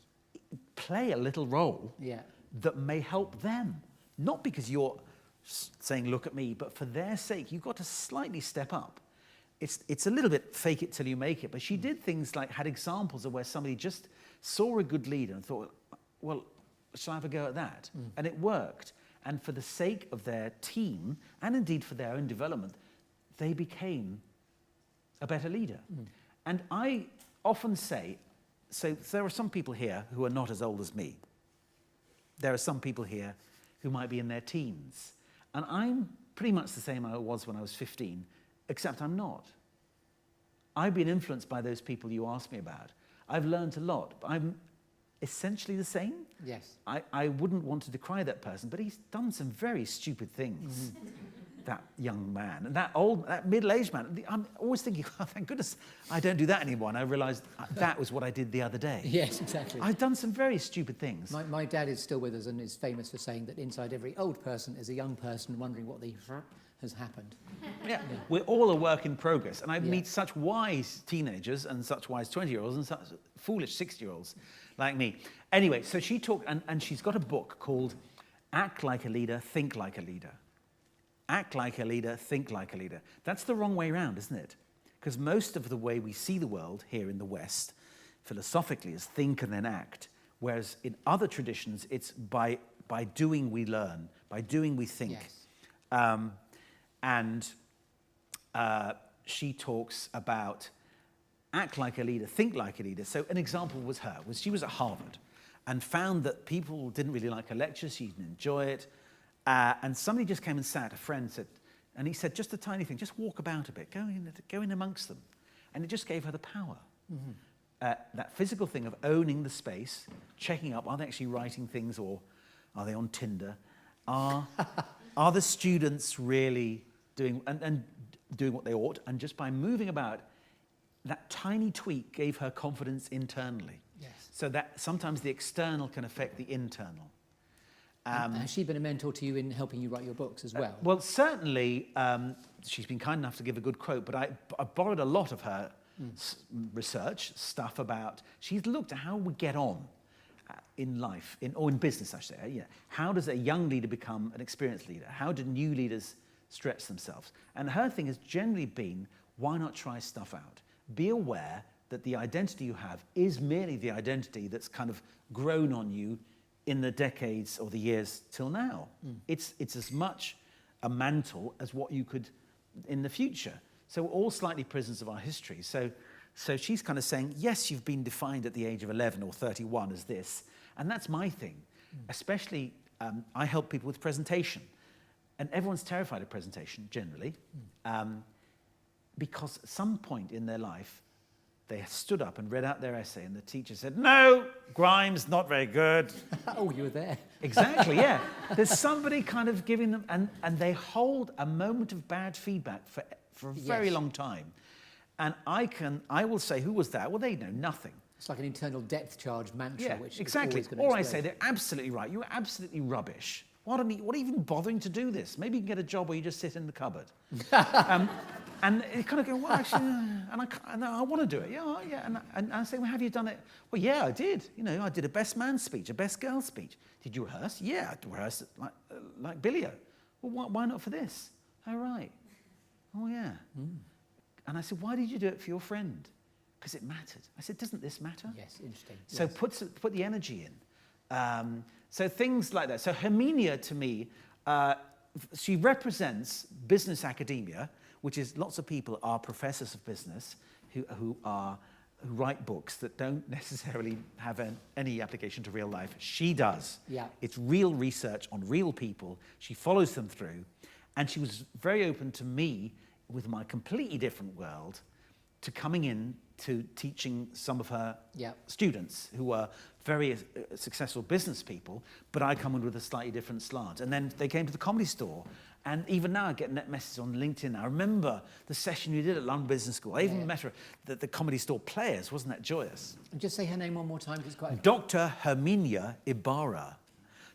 Play a little role Yeah. that may help them. Not because you're saying, look at me, but for their sake, you've got to slightly step up. It's a little bit fake it till you make it, but she did things like had examples of where somebody just saw a good leader and thought, well, shall I have a go at that? And it worked. And for the sake of their team, and indeed for their own development, they became a better leader. And I often say, so there are some people here who are not as old as me. There are some people here who might be in their teens. And I'm pretty much the same I was when I was 15, except I'm not. I've been influenced by those people you asked me about. I've learned a lot, but I'm essentially the same. Yes. I wouldn't want to decry that person, but he's done some very stupid things, that young man. And that middle-aged man, I'm always thinking, oh, thank goodness I don't do that anymore. And I realised that was what I did the other day. Yes, exactly. I've done some very stupid things. My dad is still with us and is famous for saying that inside every old person is a young person wondering what the has happened. Yeah, we're all a work in progress. And I meet such wise teenagers and such wise 20-year-olds and such foolish 60-year-olds like me. Anyway, so she talked, and she's got a book called Act Like a Leader, Think Like a Leader. Act like a leader, think like a leader. That's the wrong way around, isn't it? Because most of the way we see the world here in the West, philosophically, is think and then act. Whereas in other traditions, it's by doing we learn, by doing we think. Yes. She talks about act like a leader, think like a leader. So an example was she was at Harvard and found that people didn't really like her lectures, she didn't enjoy it. And somebody just came and sat, a friend said, and he said, just a tiny thing, just walk about a bit, go in amongst them. And it just gave her the power. Mm-hmm. That physical thing of owning the space, checking up, are they actually writing things or are they on Tinder? Are the students really doing and doing what they ought? And just by moving about, that tiny tweak gave her confidence internally. Yes. So that sometimes the external can affect the internal. Has she been a mentor to you in helping you write your books as well? Well, certainly, she's been kind enough to give a good quote, but I borrowed a lot of her research, stuff about, she's looked at how we get on in life, or in business, I should say. Yeah. How does a young leader become an experienced leader? How do new leaders stretch themselves? And her thing has generally been, why not try stuff out? Be aware that the identity you have is merely the identity that's kind of grown on you in the decades or the years till now. It's as much a mantle as what you could in the future. So we're all slightly prisoners of our history. So she's kind of saying, yes, you've been defined at the age of 11 or 31 as this, and that's my thing. Especially, I help people with presentation, and everyone's terrified of presentation generally, because at some point in their life, they stood up and read out their essay, and the teacher said, no, Grimes, not very good. Oh, you were there. Exactly, yeah. There's somebody kind of giving them, and they hold a moment of bad feedback for a very long time. And I will say, who was that? Well, they know nothing. It's like an internal depth charge mantra, which exactly. is always going to Or I explode. say, they're absolutely right. You're absolutely rubbish. What are you even bothering to do this? Maybe you can get a job where you just sit in the cupboard. And you kind of go, well, actually, and I want to do it. Yeah. And I say, well, have you done it? Well, yeah, I did. You know, I did a best man speech, a best girl speech. Did you rehearse? Yeah, I rehearsed like Billio. Well, why not for this? Oh, right. Oh, yeah. And I said, why did you do it for your friend? Because it mattered. I said, doesn't this matter? Yes, interesting. So yes. put the energy in. So things like that. So Herminia, to me, she represents business academia, which is lots of people are professors of business who write books that don't necessarily have any application to real life. She does. Yeah. It's real research on real people. She follows them through. And she was very open to me, with my completely different world, to coming in to teaching some of her students who were very successful business people, but I come in with a slightly different slant. And then they came to the Comedy Store. And even now I get messages on LinkedIn. I remember the session you did at London Business School. I even met her at the Comedy Store Players. Wasn't that joyous? And just say her name one more time, because it's quite... Dr. Herminia Ibarra.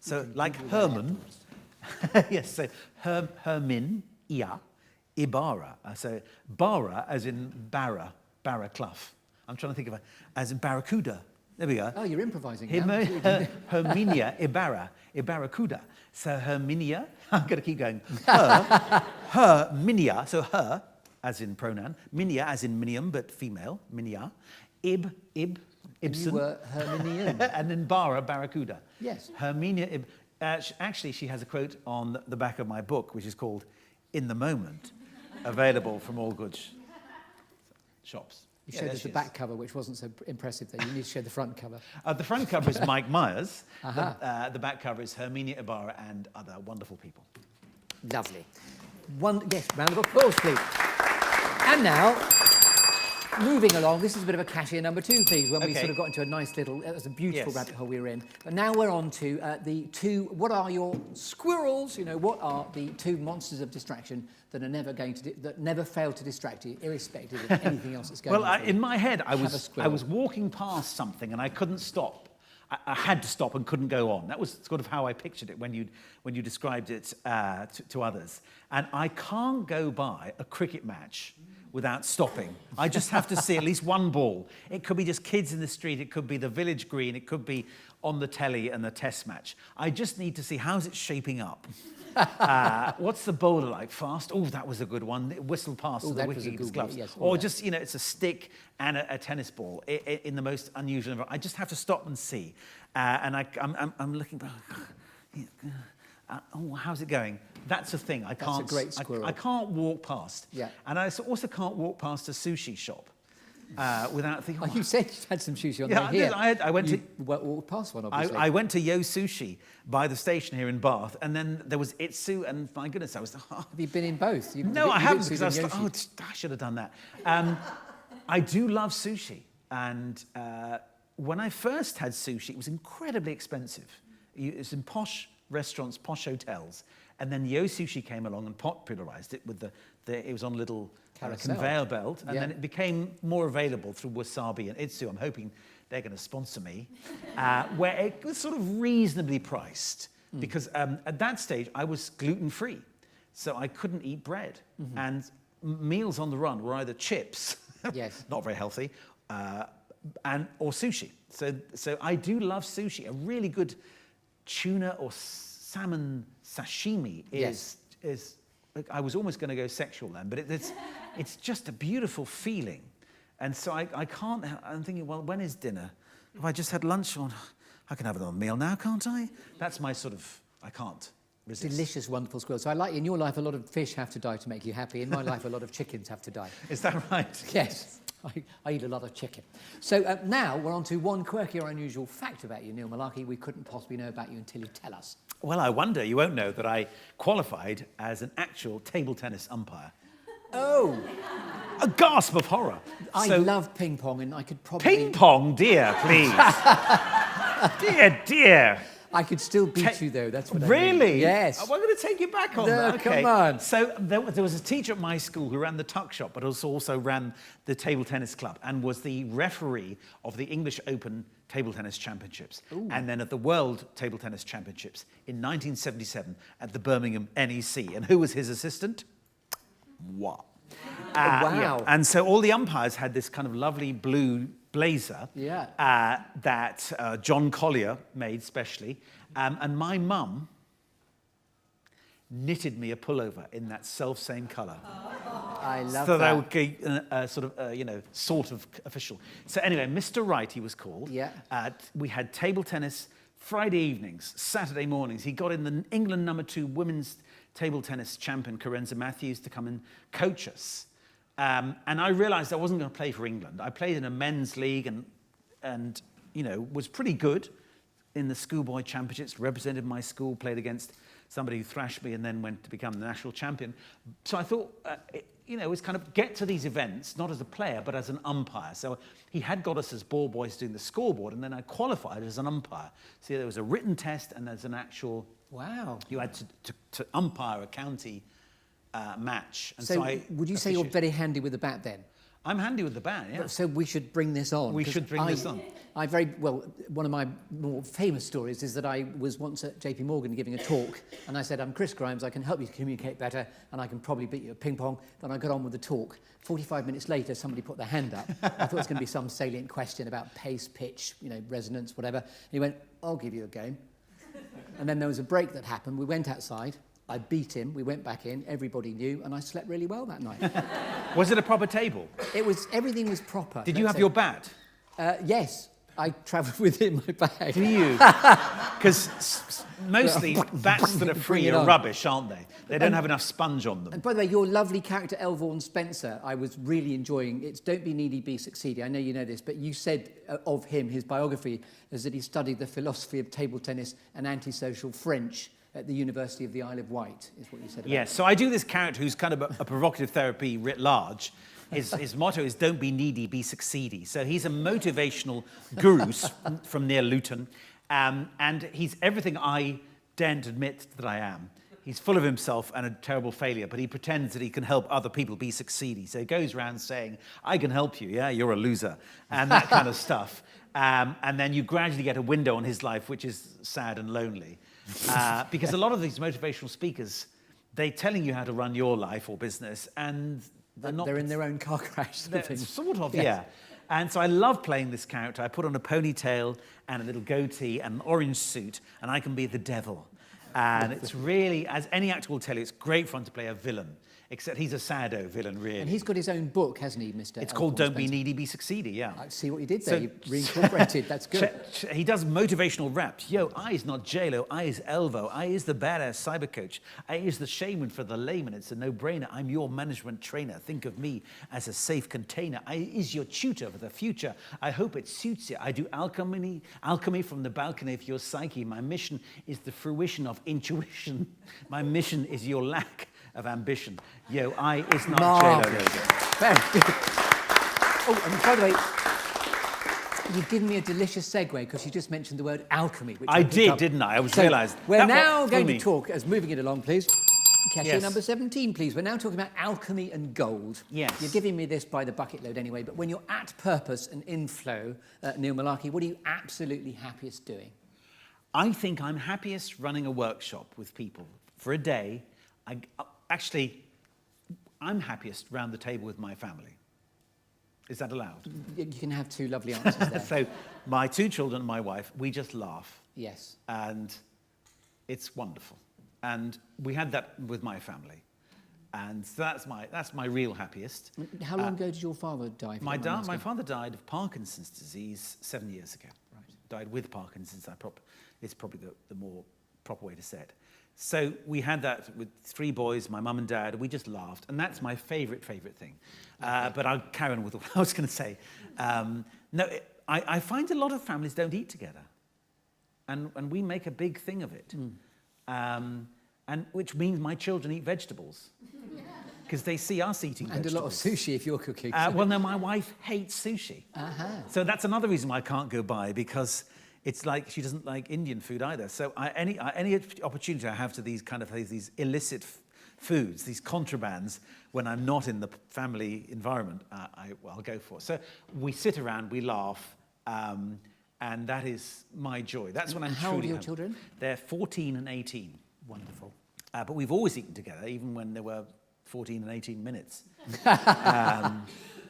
So like Herman. Yes, so Herminia Ibarra. So Barra as in Barra Clough. I'm trying to think of it as in Barracuda. There we go. Oh, you're improvising now. Herminia Ibarracuda. So Herminia, I'm going to keep going. Herminia, so her, as in pronoun, Minia, as in minium, but female, Minia, Ibsen. You were Herminian. And then Barracuda. Yes. Herminia, actually, she has a quote on the back of my book, which is called In the Moment, available from all good shops. You showed us the back cover, which wasn't so impressive there. You need to show the front cover. The front cover is Mike Myers. The back cover is Herminia Ibarra and other wonderful people. Lovely. Yes, round of applause, please. And now, moving along, this is a bit of a cashier number 2, please, when we sort of got into a nice little, it was a beautiful rabbit hole we were in. But now we're on to the 2, what are your squirrels? You know, what are the 2 monsters of distraction that are never going to, that never fail to distract you, irrespective of anything else that's going on? Well, in my head, I was walking past something and I couldn't stop. I had to stop and couldn't go on. That was sort of how I pictured it when you described it to others. And I can't go by a cricket match without stopping. I just have to see at least one ball. It could be just kids in the street, it could be the village green, it could be on the telly and the test match. I just need to see how's it shaping up. What's the bowler like? Fast? Oh, that was a good one. It whistled past the wicketkeeper's gloves. Yes, or just, it's a stick and a tennis ball in the most unusual environment. I just have to stop and see. And I'm looking back. Oh, how's it going? That's a thing. I can't. That's a great squirrel. I can't walk past. Yeah. And I also can't walk past a sushi shop without thinking. Oh, you said you had some sushi on Yeah, the I way here. did. I went to walked past one, obviously. I went to Yo Sushi by the station here in Bath, and then there was Itsu, and my goodness, I was. Have you been in both? No, I haven't, because I was like, I should have done that. I do love sushi, and when I first had sushi, it was incredibly expensive. It was in posh restaurants, posh hotels, and then Yo Sushi came along and popularised it with it was on a little conveyor belt, and then it became more available through Wasabi and Itsu. I'm hoping they're going to sponsor me, where it was sort of reasonably priced, because at that stage I was gluten-free, so I couldn't eat bread, and meals on the run were either chips, yes, not very healthy, or sushi. So I do love sushi. A really good tuna or salmon sashimi is I was almost going to go sexual then, but it's just a beautiful feeling. And so I can't, I'm thinking, well, when is dinner? Have I just had lunch? Or I can have another meal now, can't I? That's my sort of, I can't resist. Delicious, wonderful squirrel. So I like, in your life, a lot of fish have to die to make you happy. In my life, a lot of chickens have to die. Is that right? Yes. I eat a lot of chicken. So now we're on to one quirky or unusual fact about you, Neil Mullarkey, we couldn't possibly know about you until you tell us. Well, I wonder, you won't know that I qualified as an actual table tennis umpire. Oh! A gasp of horror. I love ping pong, and I could probably... Ping pong, dear, please. Dear. I could still beat you, though. That's what I mean. Really? Yes. Oh, I'm going to take you back on that. Okay. Come on. So there was a teacher at my school who ran the tuck shop, but also ran the table tennis club, and was the referee of the English Open Table Tennis Championships, and then at the World Table Tennis Championships in 1977 at the Birmingham NEC. And who was his assistant? Moi. Wow. Yeah. And so all the umpires had this kind of lovely blue blazer that John Collier made specially. And my mum knitted me a pullover in that self-same colour. I love so that. So that would be sort of official. So anyway, Mr. Wright, he was called. Yeah. We had table tennis Friday evenings, Saturday mornings. He got in the England #2 women's table tennis champion, Carenza Matthews, to come and coach us. And I realised I wasn't going to play for England. I played in a men's league and was pretty good in the schoolboy championships, represented my school, played against somebody who thrashed me and then went to become the national champion. So I thought, it was kind of get to these events, not as a player, but as an umpire. So he had got us as ball boys doing the scoreboard, and then I qualified as an umpire. So there was a written test and there's an actual... Wow. You had to umpire a county match. And so would you say you're very handy with the bat then? I'm handy with the bat, yeah. So we should bring this on. We should bring this on. One of my more famous stories is that I was once at JP Morgan giving a talk, and I said, I'm Chris Grimes, I can help you to communicate better, and I can probably beat you at ping pong. Then I got on with the talk. 45 minutes later, somebody put their hand up. I thought it was going to be some salient question about pace, pitch, resonance, whatever. And he went, I'll give you a game. And then there was a break that happened. We went outside. I beat him. We went back in. Everybody knew, and I slept really well that night. Was it a proper table? Everything was proper. Did you have your bat? Yes. I travelled with it in my bag. Do you? Because mostly bats that are free are rubbish, aren't they? They don't have enough sponge on them. And by the way, your lovely character, Elvaughan Spencer, I was really enjoying. It's Don't Be Needy, Be Succeedy. I know you know this, but you said of him, his biography, is that he studied the philosophy of table tennis and antisocial French at the University of the Isle of Wight, is what you said about Yes, so I do this character who's kind of a provocative therapy writ large. His motto is don't be needy, be succeedy. So he's a motivational guru from near Luton, and he's everything I daren't admit that I am. He's full of himself and a terrible failure, but he pretends that he can help other people be succeeding. So he goes around saying, I can help you, yeah, you're a loser, and that kind of stuff. And then you gradually get a window on his life, which is sad and lonely. Because a lot of these motivational speakers, they're telling you how to run your life or business, and they're in their own car crash. Sort of, Yes. yeah. And so I love playing this character. I put on a ponytail and a little goatee and an orange suit, and I can be the devil. And it's really, as any actor will tell you, it's great fun to play a villain. Except he's a saddo villain, really. And he's got his own book, hasn't he, Mr. It's called Don't Be Needy, Be Succeedy, yeah. I see what you did there. You reincorporated. That's good. He does motivational raps. Yo, I is not J-Lo, I is Elvo, I is the badass cyber coach, I is the shaman for the layman. It's a no-brainer. I'm your management trainer. Think of me as a safe container. I is your tutor for the future. I hope it suits you. I do alchemy from the balcony of your psyche. My mission is the fruition of intuition. My mission is your lack of ambition. Yo, I is not J-Lo. Very good. Oh, and by the way, you've given me a delicious segue because you just mentioned the word alchemy. Which I did, didn't I? I was realised. We're now going to talk, as moving it along, please. Cashier Yes. number 17, please. We're now talking about alchemy and gold. Yes. You're giving me this by the bucket load anyway, but when you're at purpose and in flow, Neil Mullarkey, what are you absolutely happiest doing? I think I'm happiest running a workshop with people for a day. Actually, I'm happiest round the table with my family. Is that allowed? You can have two lovely answers there. So my two children and my wife, we just laugh. Yes. And it's wonderful. And we had that with my family. And so that's my real happiest. How long ago did your father die? My father died of Parkinson's disease 7 years ago. Right. Died with Parkinson's. It's probably the more proper way to say it. So we had that with 3 boys, my mum and dad. We just laughed, and that's my favourite thing. But I'll carry on with what I was going to say. I find a lot of families don't eat together, and we make a big thing of it, and which means my children eat vegetables because they see us eating and vegetables. a lot of sushi if you're cooking. Well, no, my wife hates sushi, so that's another reason why I can't go by, because it's like she doesn't like Indian food either. So any opportunity I have to these illicit foods, these contrabands, when I'm not in the family environment, I'll go for. So we sit around, we laugh, and that is my joy. That's when I'm truly How old are your happy. children? They're 14 and 18. Wonderful. But we've always eaten together, even when there were 14 and 18 minutes.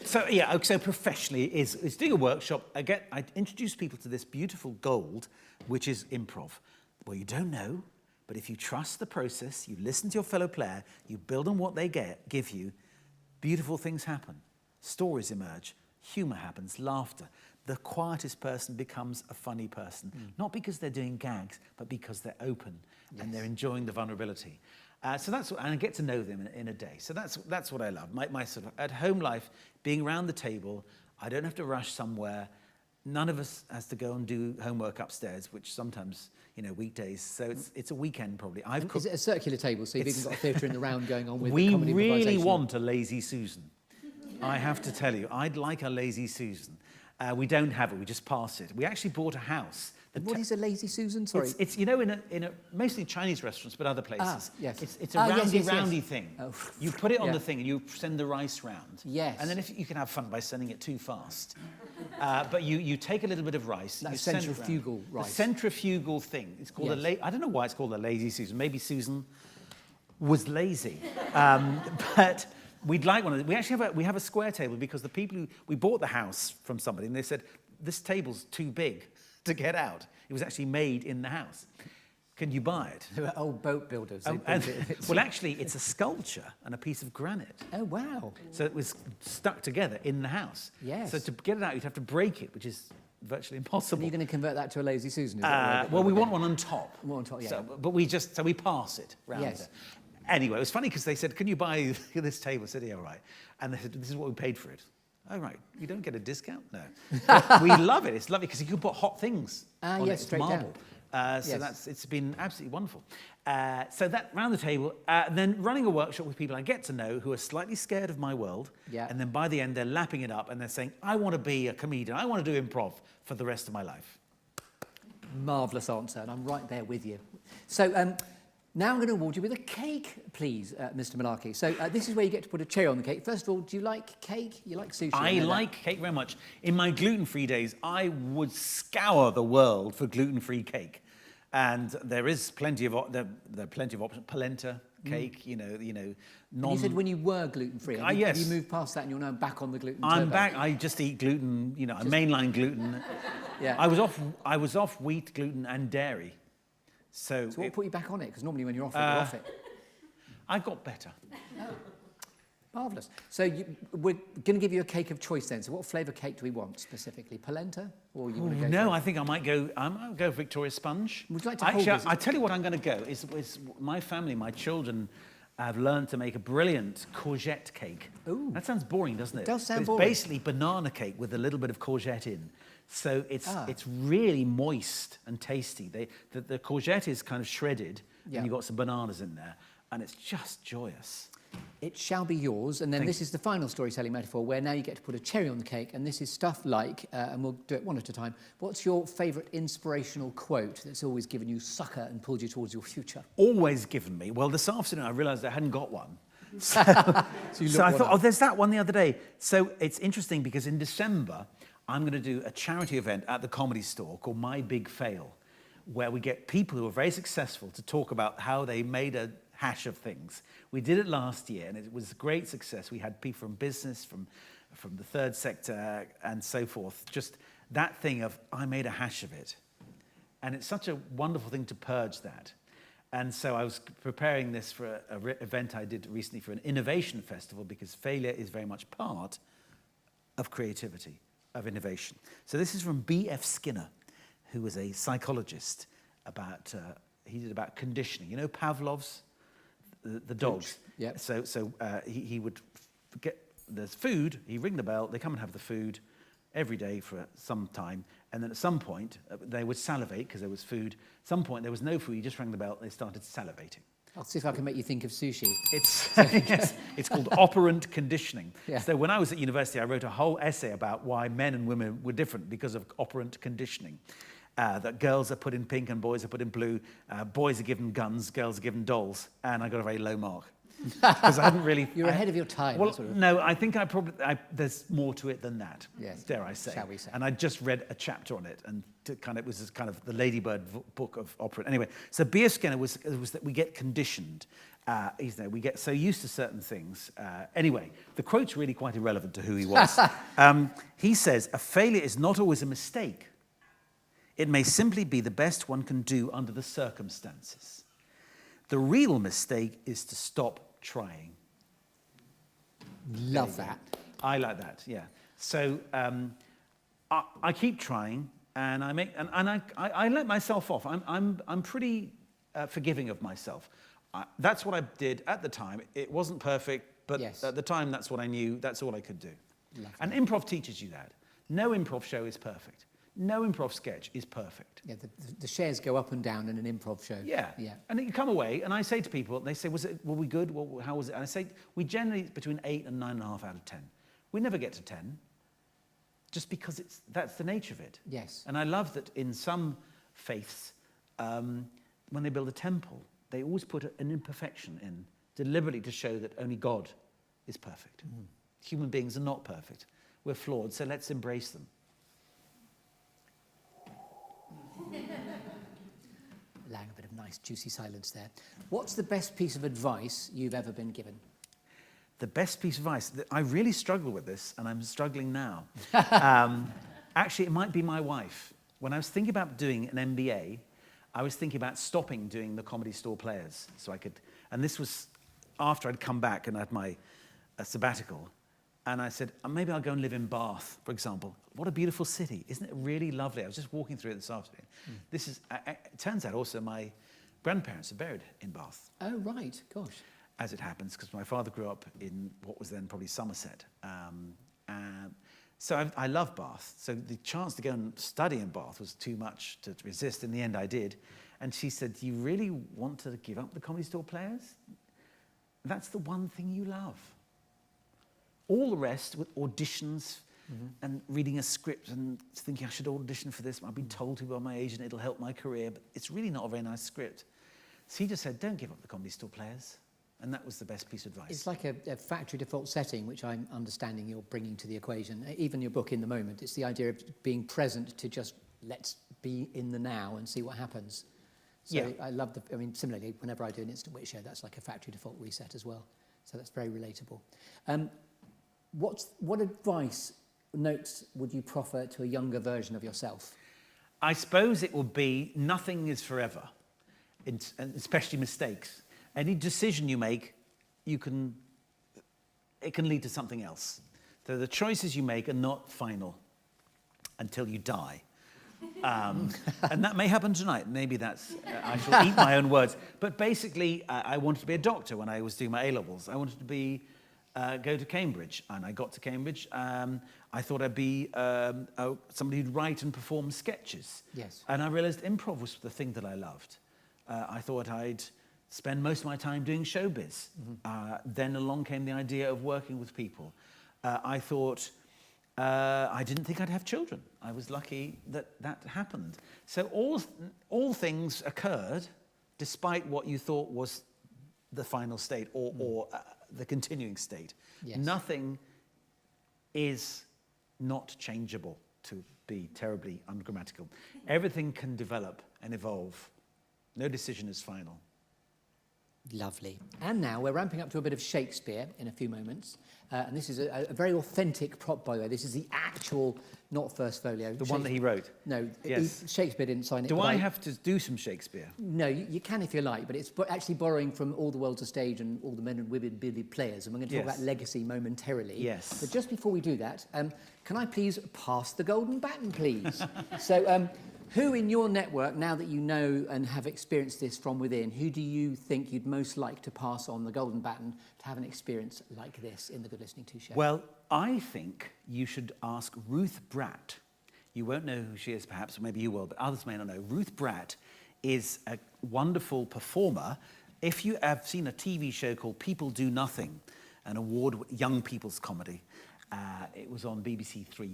So professionally is doing a workshop. I introduce people to this beautiful gold, which is improv, where you don't know, but if you trust the process, you listen to your fellow player, you build on what they give you, beautiful things happen. Stories emerge, humor happens, laughter. The quietest person becomes a funny person, not because they're doing gags, but because they're open and they're enjoying the vulnerability. So that's and I get to know them in a day. So that's what I love. My sort of at-home life, being around the table. I don't have to rush somewhere. None of us has to go and do homework upstairs, which sometimes, weekdays. So it's a weekend probably. Is it a circular table? So you've even got a theatre in the round going on with we the comedy really improvisation? want a lazy Susan. I have to tell you, I'd like a lazy Susan. We don't have it. We just pass it. We actually bought a house. What is a lazy Susan? Sorry. It's in a mostly Chinese restaurants, but other places. Yes. It's a roundy yes. thing. Oh. You put it on the thing and you send the rice round. Yes. And then if you can have fun by sending it too fast. But you take a little bit of rice. That's you send it centrifugal round. rice. The centrifugal thing. It's called I don't know why it's called a lazy Susan. Maybe Susan was lazy. But we'd like one of them. We actually have a square table because the people we bought the house from somebody and they said, this table's too big to get out. It was actually made in the house. Can you buy it? They were old boat builders. Well, actually, it's a sculpture and a piece of granite. Oh, wow. So it was stuck together in the house. Yes. So to get it out, you'd have to break it, which is virtually impossible. Are you going to convert that to a lazy Susan? Is that Well, we want one on top. One on top, yeah. So we pass it round. Yes. There. Anyway, it was funny because they said, can you buy this table? I said, yeah, all right. And they said, this is what we paid for it. Oh, right. You don't get a discount? No. But we love it. It's lovely because you can put hot things on it. It's straight marble. So it's been absolutely wonderful. So that round the table, then running a workshop with people I get to know who are slightly scared of my world. Yeah. And then by the end, they're lapping it up and they're saying, I want to be a comedian. I want to do improv for the rest of my life. Marvellous answer, and I'm right there with you. So Now I'm going to award you with a cake, please, Mr. Mullarkey. So this is where you get to put a cherry on the cake. First of all, do you like cake? You like sushi? I like cake very much. In my gluten-free days, I would scour the world for gluten-free cake, and there is plenty of there are plenty of options. Polenta cake, you know, non. You said when you were gluten-free. Yes. Have you moved past that and you're now back on the gluten? I'm turbo? back. I just eat gluten. You know, mainline gluten. Yeah. I was off wheat, gluten, and dairy. So what put you back on it? Because normally when you're off it, you're off it. I got better. Marvellous. So we're going to give you a cake of choice then. So what flavour cake do we want specifically? Polenta? Or you want to go No, for I think I might go. I might go Victoria Sponge. Would you like to hold this? I tell you what I'm going to go is my family, my children, have learned to make a brilliant courgette cake. Ooh. That sounds boring, doesn't it? It does sound But boring. It's basically banana cake with a little bit of courgette in. So it's really moist and tasty. The courgette is kind of shredded, and you've got some bananas in there, and it's just joyous. It shall be yours. And then this is the final storytelling metaphor where now you get to put a cherry on the cake. And this is stuff like, and we'll do it one at a time, what's your favourite inspirational quote that's always given you succour and pulled you towards your future? Always given me. Well, this afternoon I realised I hadn't got one. So I thought, there's that one the other day. So it's interesting because in December, I'm going to do a charity event at the Comedy Store called My Big Fail, where we get people who are very successful to talk about how they made a hash of things. We did it last year, and it was a great success. We had people from business, from the third sector, and so forth. Just that thing of, I made a hash of it. And it's such a wonderful thing to purge that. And so I was preparing this for an event I did recently for an innovation festival, because failure is very much part of creativity, of innovation. So this is from B.F. Skinner, who was a psychologist he did about conditioning. You know Pavlov's, the dogs? Yeah. So he would get, there's food, he'd ring the bell, they come and have the food every day for some time, and then at some point they would salivate because there was food. At some point there was no food, he just rang the bell, they started salivating. I'll see if I can make you think of sushi. It's called operant conditioning. Yeah. So when I was at university, I wrote a whole essay about why men and women were different because of operant conditioning. That girls are put in pink and boys are put in blue. Boys are given guns, girls are given dolls. And I got a very low mark. Because I hadn't really... You're ahead of your time. Well, sort of. no, I think there's more to it than that, Yes. dare I say. Shall we say. And I just read a chapter on it, and it was kind of the Ladybird book of opera. Anyway, so B.F. Skinner was that we get conditioned. We get so used to certain things. Anyway, the quote's really quite irrelevant to who he was. He says, a failure is not always a mistake. It may simply be the best one can do under the circumstances. The real mistake is to stop trying. Love that. I like that, yeah. So I keep trying, and I let myself off. I'm pretty forgiving of myself. That's what I did at the time. It wasn't perfect, but at the time, that's what I knew. That's all I could do. And improv teaches you that. No improv show is perfect. No improv sketch is perfect. Yeah, the shares go up and down in an improv show. Yeah. And you come away, and I say to people, they say, were we good? Well, how was it? And I say, we generally between 8 and 9.5 out of 10. We never get to 10, just because that's the nature of it. Yes. And I love that in some faiths, when they build a temple, they always put an imperfection in, deliberately to show that only God is perfect. Mm. Human beings are not perfect. We're flawed, so let's embrace them. Allowing a bit of nice, juicy silence there. What's the best piece of advice you've ever been given? The best piece of advice, I really struggle with this, and I'm struggling now. Actually, it might be my wife. When I was thinking about doing an MBA, I was thinking about stopping doing the Comedy Store Players, so I could. And this was after I'd come back and had my sabbatical. And I said, maybe I'll go and live in Bath, for example. What a beautiful city. Isn't it really lovely? I was just walking through it this afternoon. This is, it turns out also my grandparents are buried in Bath. Oh, right. Gosh. As it happens, because my father grew up in what was then probably Somerset. So I love Bath. So the chance to go and study in Bath was too much to resist. In the end, I did. And she said, do you really want to give up the Comedy Store Players? That's the one thing you love. All the rest with auditions and reading a script and thinking I should audition for this. I've been told to by my agent it'll help my career, but it's really not a very nice script. So he just said, don't give up the Comedy Store Players. And that was the best piece of advice. It's like a factory default setting, which I'm understanding you're bringing to the equation. Even your book, In the Moment, it's the idea of being present to just let's be in the now and see what happens. So Yeah. I love similarly, whenever I do an instant wit show, that's like a factory default reset as well. So that's very relatable. What advice, notes would you proffer to a younger version of yourself? I suppose it will be nothing is forever, and especially mistakes. Any decision you make, it can lead to something else. So the choices you make are not final until you die. And that may happen tonight. Maybe that's, I shall eat my own words. But basically, I wanted to be a doctor when I was doing my A-levels. I wanted to be, go to Cambridge, and I got to Cambridge. I thought I'd be somebody who'd write and perform sketches. Yes. And I realized improv was the thing that I loved. I thought I'd spend most of my time doing showbiz. Then along came the idea of working with people. I thought, I didn't think I'd have children. I was lucky that that happened. So all things occurred despite what you thought was the final state or the continuing state. Yes. Nothing is not changeable, to be terribly ungrammatical. Everything can develop and evolve. No decision is final. Lovely. And now we're ramping up to a bit of Shakespeare in a few moments. And this is a very authentic prop, by the way. This is the actual, not first folio. The one that he wrote? No, Yes. Shakespeare didn't sign it. Do but I have to do some Shakespeare? No, you can if you like, but it's actually borrowing from All the World's a Stage and all the men and women billed players. And we're going to talk Yes. about legacy momentarily. Yes. But just before we do that, can I please pass the golden baton, please? So, who in your network, now that you know and have experienced this from within, who do you think you'd most like to pass on the golden baton to have an experience like this in the Good Listening To show? Well, I think you should ask Ruth Bratt. You won't know who she is, perhaps, or maybe you will, but others may not know. Ruth Bratt is a wonderful performer. If you have seen a TV show called People Do Nothing, an young people's comedy, it was on BBC Three.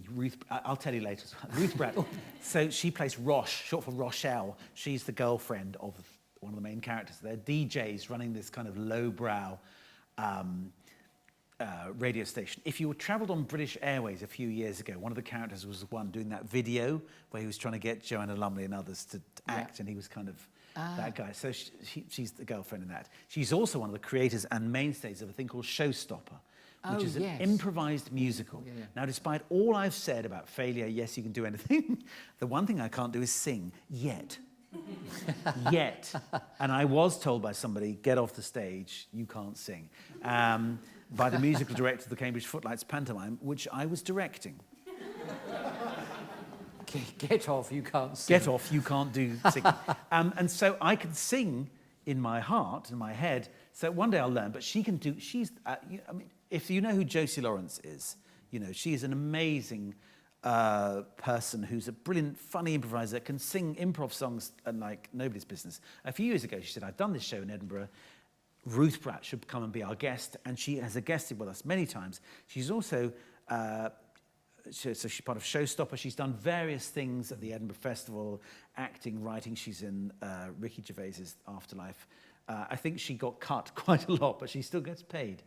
I'll tell you later. Ruth Bratt. So she plays Roche, short for Rochelle. She's the girlfriend of one of the main characters. They're DJs running this kind of lowbrow radio station. If you travelled on British Airways a few years ago, one of the characters was the one doing that video where he was trying to get Joanna Lumley and others to act, and he was kind of that guy. So she's the girlfriend in that. She's also one of the creators and mainstays of a thing called Showstopper, which is an improvised musical. Yeah. Now, despite all I've said about failure, yes, you can do anything, the one thing I can't do is sing, yet. Yet. And I was told by somebody, get off the stage, you can't sing, by the musical director of the Cambridge Footlights pantomime, which I was directing. Get off, you can't sing. Get off, you can't do singing. And so I could sing in my heart, in my head, so one day I'll learn, but she can do, if you know who Josie Lawrence is, you know, she is an amazing person who's a brilliant, funny improviser, can sing improv songs like nobody's business. A few years ago, she said, I've done this show in Edinburgh. Ruth Bratt should come and be our guest, and she has guested with us many times. She's also, so she's part of Showstopper. She's done various things at the Edinburgh Festival, acting, writing. She's in Ricky Gervais's Afterlife. I think she got cut quite a lot, but she still gets paid.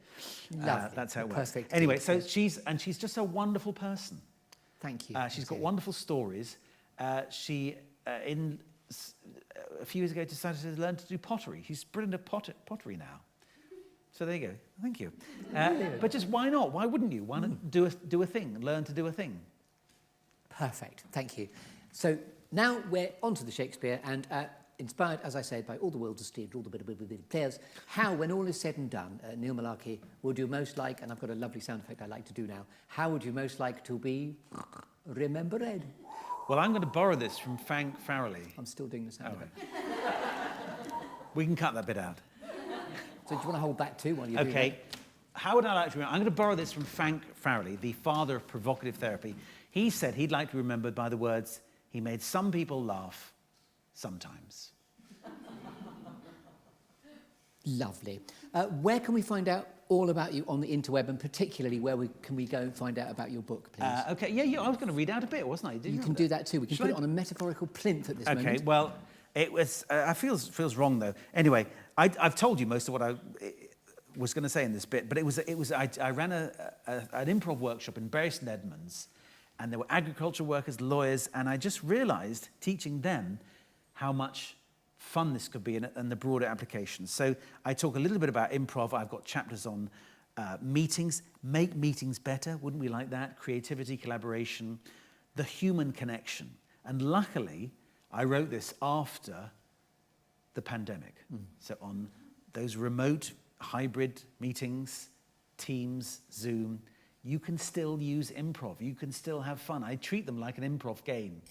That's how it works. Perfect. Anyway, so she's just a wonderful person. Thank you. She's got wonderful stories. She, a few years ago, decided to learn to do pottery. She's brilliant at pottery now. So there you go. Thank you. But just why not? Why wouldn't you? Why not do a thing? Learn to do a thing. Perfect. Thank you. So now we're on to the Shakespeare, and inspired, as I said, by All the World's a Stage, all the bit players, how, when all is said and done, Neil Mullarkey, would you most like, and I've got a lovely sound effect I like to do now, how would you most like to be remembered? Well, I'm going to borrow this from Frank Farrelly. I'm still doing the sound effect. We can cut that bit out. So do you want to hold that too while you do that? Okay. How would I like to remember? I'm going to borrow this from Frank Farrelly, the father of provocative therapy. He said he'd like to be remembered by the words, he made some people laugh sometimes. Lovely. Where can we find out all about you on the interweb, and particularly where can we go and find out about your book, please? Okay, yeah, I was going to read out a bit, wasn't I? You can do that too. We can put it on a metaphorical plinth at this moment. Okay, well, It was. Feels wrong though. Anyway, I've told you most of what I was going to say in this bit, but it was. I ran an improv workshop in Bury St Edmunds, and there were agriculture workers, lawyers, and I just realised teaching them how much fun this could be and the broader applications. So I talk a little bit about improv. I've got chapters on meetings, make meetings better. Wouldn't we like that? Creativity, collaboration, the human connection. And luckily, I wrote this after the pandemic. So on those remote hybrid meetings, Teams, Zoom, you can still use improv. You can still have fun. I treat them like an improv game.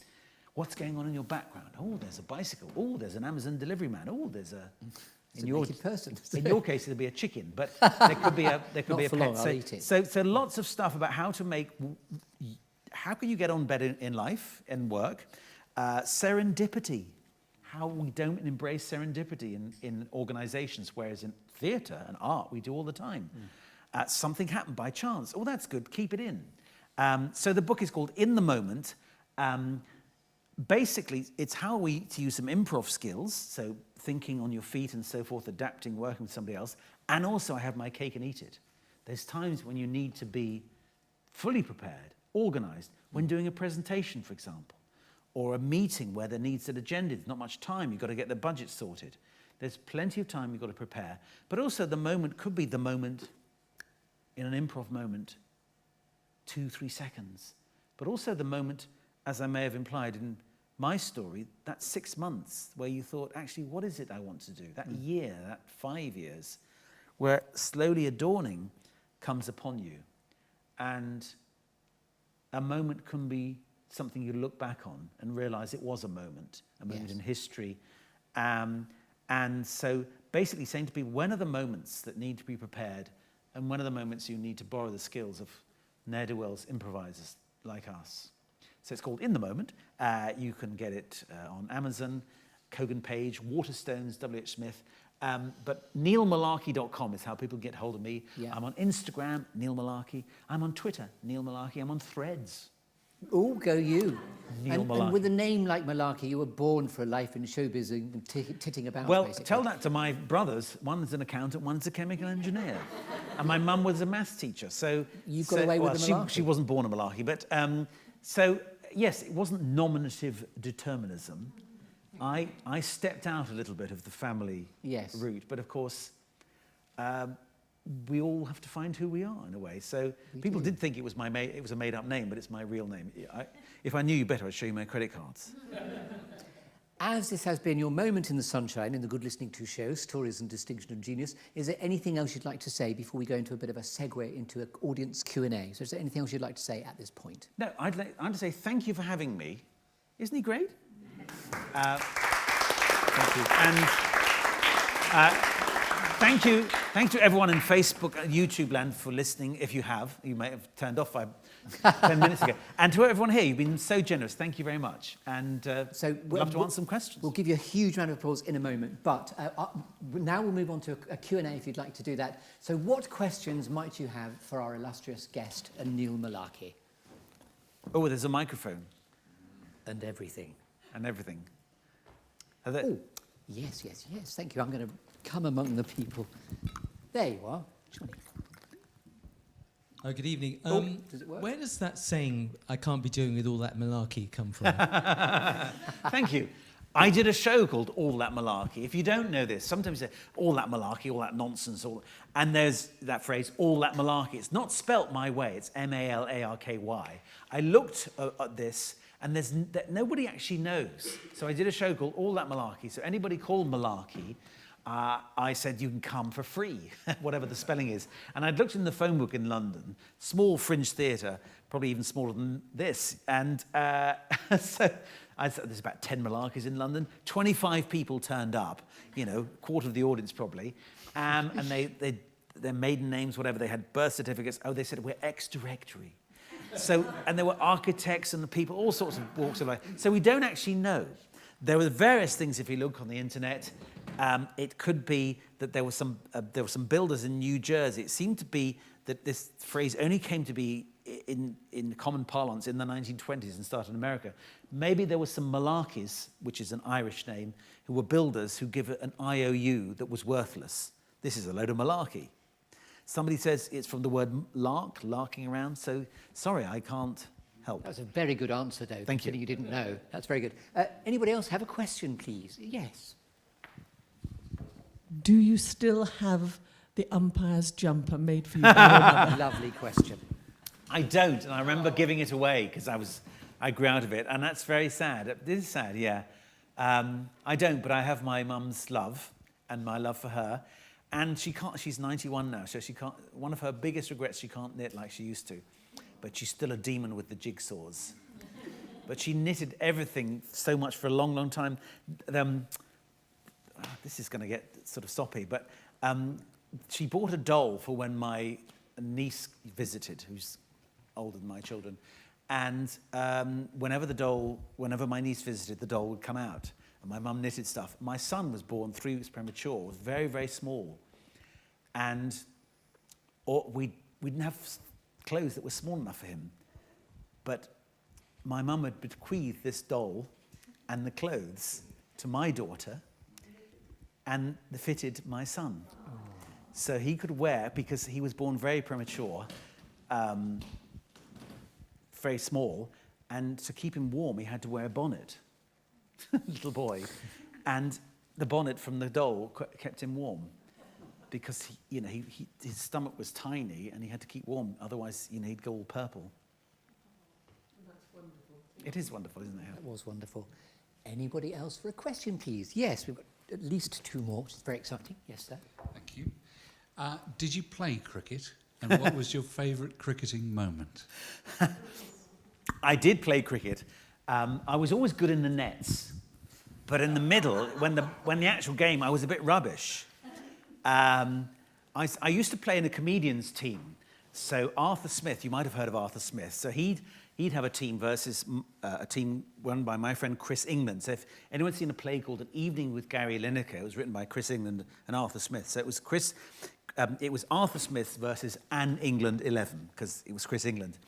What's going on in your background? Oh, there's a bicycle. Oh, there's an Amazon delivery man. Oh, there's a... In your person. In your case, it'll be a chicken, but there could be a Not for pet. long, I'll eat it. So lots of stuff about how can you get on better in life and work, serendipity, how we don't embrace serendipity in organisations, whereas in theatre and art we do all the time. Something happened by chance. Oh, that's good. Keep it in. So the book is called In the Moment. Basically, it's how to use some improv skills, so thinking on your feet and so forth, adapting, working with somebody else, and also I have my cake and eat it. There's times when you need to be fully prepared, organised, when doing a presentation, for example, or a meeting where there needs an agenda, there's not much time, you've got to get the budget sorted. There's plenty of time you've got to prepare, but also the moment could be the moment, in an improv moment, 2-3 seconds, but also the moment, as I may have implied in my story, that 6 months where you thought, actually, what is it I want to do? That year, that 5 years, where slowly a dawning comes upon you. And a moment can be something you look back on and realize it was a moment in history. And so basically saying to people, when are the moments that need to be prepared? And when are the moments you need to borrow the skills of ne'er-do-wells improvisers like us? So it's called In the Moment. You can get it on Amazon, Kogan Page, Waterstones, W.H. Smith. But neilmullarkey.com is how people get hold of me. Yeah. I'm on Instagram, Neil Mullarkey. I'm on Twitter, Neil Mullarkey. I'm on Threads. Oh, go you. Neil Mullarkey. And with a name like Mullarkey, you were born for a life in showbiz and titting about, well, basically. Tell that to my brothers. One's an accountant, one's a chemical engineer. And my mum was a maths teacher. So you've got away with the Mullarkey. She wasn't born a Mullarkey. But so, yes, it wasn't nominative determinism. I stepped out a little bit of the family route. But, of course, we all have to find who we are in a way. So people did think it was a made-up name, but it's my real name. If I knew you better, I'd show you my credit cards. As this has been your moment in the sunshine in the Good Listening To show, Stories and Distinction and Genius, is there anything else you'd like to say before we go into a bit of a segue into an audience Q&A? So is there anything else you'd like to say at this point? No, I'd like to say thank you for having me. Isn't he great? Thank you. And thank you to everyone in Facebook and YouTube land for listening. If you have, you may have turned off 10 minutes ago. And to everyone here, you've been so generous. Thank you very much. And we'd love to answer some questions. We'll give you a huge round of applause in a moment. But now we'll move on to a Q&A if you'd like to do that. So what questions might you have for our illustrious guest, Neil Mullarkey? Oh, there's a microphone. And everything. And everything. Oh, yes. Thank you. I'm going to come among the people. There you are. Oh, good evening. Does it work? Where does that saying, "I can't be doing with all that malarkey," come from? Thank you. I did a show called All That Malarkey. If you don't know this, sometimes you say, all that malarkey, all that nonsense, and there's that phrase, all that malarkey. It's not spelt my way, it's M-A-L-A-R-K-Y. I looked at this, and nobody actually knows. So I did a show called All That Malarkey. So anybody called Mullarkey, I said, you can come for free, whatever the spelling is. And I'd looked in the phone book in London, small fringe theatre, probably even smaller than this. And so I thought there's about 10 Mullarkeys in London. 25 people turned up, quarter of the audience probably. And their maiden names, whatever, they had birth certificates. Oh, they said, we're ex-directory. So, and there were architects and the people, all sorts of walks of life. So we don't actually know. There were various things if you look on the internet. It could be that there were some builders in New Jersey. It seemed to be that this phrase only came to be in common parlance in the 1920s and started in America. Maybe there were some Mullarkeys, which is an Irish name, who were builders who give it an IOU that was worthless. This is a load of malarkey. Somebody says it's from the word lark, larking around, so sorry, I can't help. That's a very good answer, though. Thank you. Considering you didn't know. That's very good. Anybody else have a question, please? Yes. Do you still have the umpire's jumper made for you by your mother? Lovely question. I don't, and I remember giving it away because I grew out of it, and that's very sad. It is sad, yeah. I don't, but I have my mum's love and my love for her, and she's 91 now, so she can't, one of her biggest regrets, she can't knit like she used to, but she's still a demon with the jigsaws. But she knitted everything so much for a long, long time. This is going to get sort of soppy, but she bought a doll for when my niece visited, who's older than my children. And whenever my niece visited, the doll would come out. And my mum knitted stuff. My son was born 3 weeks premature, was very, very small. And we didn't have clothes that were small enough for him. But my mum had bequeathed this doll and the clothes to my daughter, and they fitted my son. Oh. So he could wear, because he was born very premature, very small, and to keep him warm, he had to wear a bonnet. Little boy. And the bonnet from the doll kept him warm, because his stomach was tiny and he had to keep warm, otherwise he'd go all purple. That's wonderful. It is wonderful, isn't it? That was wonderful. Anybody else for a question, please? Yes, we've got at least 2 more, which is very exciting. Yes, sir. Thank you. Did you play cricket? And what was your favourite cricketing moment? I did play cricket. I was always good in the nets, but in the middle, when the actual game, I was a bit rubbish. I used to play in a comedians team. So Arthur Smith, you might have heard of Arthur Smith. So he'd have a team versus a team run by my friend Chris England. So if anyone's seen a play called An Evening with Gary Lineker, it was written by Chris England and Arthur Smith. So it was Arthur Smith versus An England 11, because it was Chris England.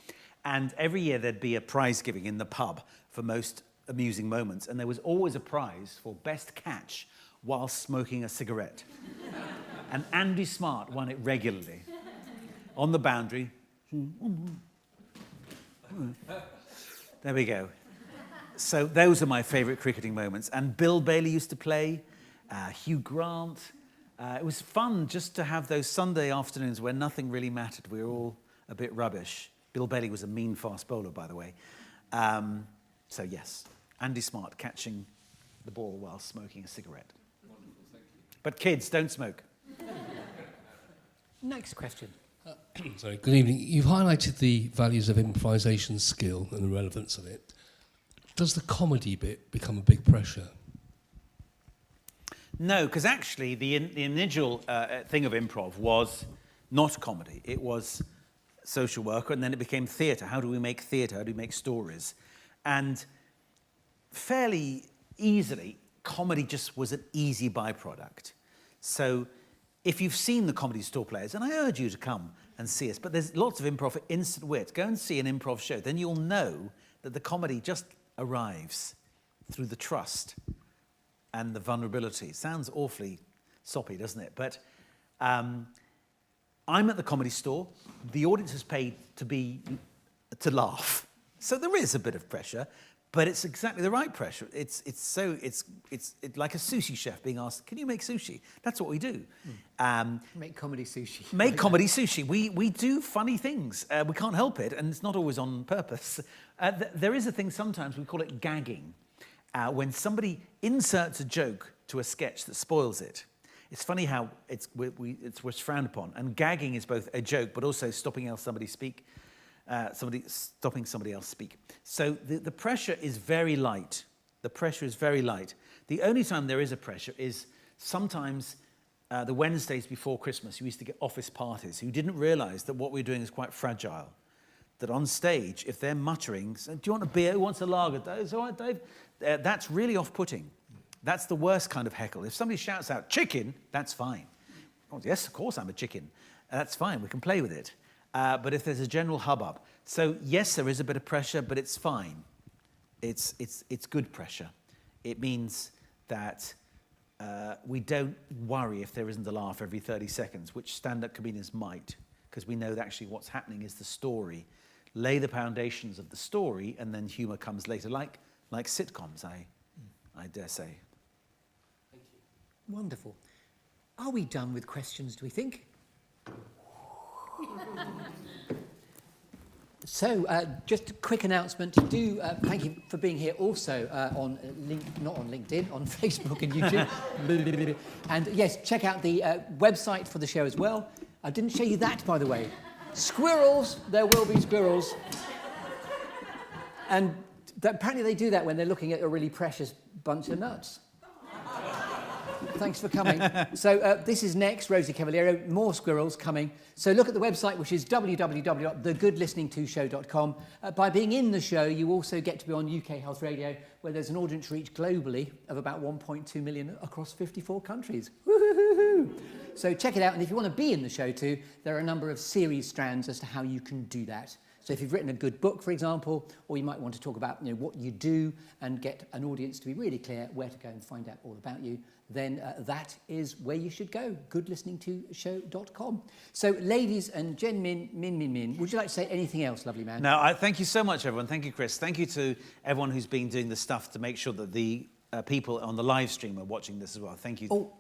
And every year there'd be a prize giving in the pub for most amusing moments. And there was always a prize for best catch while smoking a cigarette. And Andy Smart won it regularly. On the boundary. There we go. So those are my favourite cricketing moments. And Bill Bailey used to play, Hugh Grant. It was fun just to have those Sunday afternoons where nothing really mattered. We were all a bit rubbish. Bill Bailey was a mean fast bowler, by the way. So yes, Andy Smart catching the ball while smoking a cigarette. Wonderful, thank you. But kids, don't smoke. Next question. Sorry, good evening. You've highlighted the values of improvisation skill and the relevance of it. Does the comedy bit become a big pressure? No, because actually the initial thing of improv was not comedy. It was social work, and then it became theatre. How do we make theatre? How do we make stories? And fairly easily, comedy just was an easy byproduct. So if you've seen the Comedy Store Players, and I urge you to come and see us, but there's lots of improv for instant wit. Go and see an improv show. Then you'll know that the comedy just arrives through the trust and the vulnerability. It sounds awfully soppy, doesn't it? But I'm at the Comedy Store. The audience has paid to laugh. So there is a bit of pressure, but it's exactly the right pressure. It's like a sushi chef being asked, can you make sushi? That's what we do. Make comedy sushi. Make comedy sushi. We do funny things. We can't help it, and it's not always on purpose. There is a thing sometimes, we call it gagging, when somebody inserts a joke to a sketch that spoils it. It's funny how it's frowned upon, and gagging is both a joke but also stopping somebody else speak. So the pressure is very light. The pressure is very light. The only time there is a pressure is sometimes the Wednesdays before Christmas. You used to get office parties who didn't realise that what we're doing is quite fragile. That on stage, if they're muttering, do you want a beer? Who wants a lager? It's all right, Dave. That's really off-putting. That's the worst kind of heckle. If somebody shouts out, chicken, that's fine. Oh, yes, of course I'm a chicken. That's fine, we can play with it. but if there's a general hubbub. So yes, there is a bit of pressure, but it's fine. It's good pressure. It means that we don't worry if there isn't a laugh every 30 seconds, which stand-up comedians might, because we know that actually what's happening is the story. Lay the foundations of the story, and then humour comes later, like sitcoms, I dare say. Thank you. Wonderful. Are we done with questions, do we think? So, just a quick announcement. Thank you for being here also not on LinkedIn, on Facebook and YouTube. And yes, check out the website for the show as well. I didn't show you that, by the way. Squirrels, there will be squirrels. And apparently they do that when they're looking at a really precious bunch of nuts. Thanks for coming. So this is next, Rosie Cavaliero, more squirrels coming. So look at the website, which is www.thegoodlisteningtoshow.com. By being in the show, you also get to be on UK Health Radio, where there's an audience reach globally of about 1.2 million across 54 countries. Woo-hoo-hoo-hoo. So check it out, and if you want to be in the show too, there are a number of series strands as to how you can do that. So if you've written a good book, for example, or you might want to talk about what you do and get an audience to be really clear where to go and find out all about you, then that is where you should go, goodlisteningtoshow.com. So ladies and gentlemen, would you like to say anything else, lovely man? No, thank you so much, everyone. Thank you, Chris. Thank you to everyone who's been doing the stuff to make sure that the people on the live stream are watching this as well. Thank you. Oh,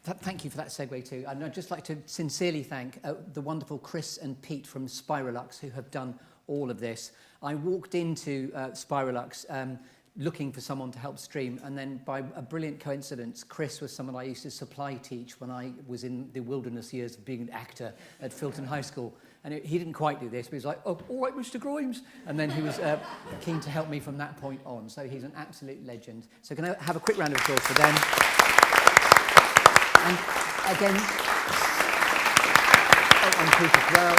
thank you for that segue too. And I'd just like to sincerely thank the wonderful Chris and Pete from Spiralux who have done all of this. I walked into Spiralux looking for someone to help stream, and then by a brilliant coincidence, Chris was someone I used to supply teach when I was in the wilderness years of being an actor at Filton High School. And he didn't quite do this, but he was like, oh, all right, Mr. Grimes. And then he was keen to help me from that point on. So he's an absolute legend. So can I have a quick round of applause for them? And again, and Pete as well.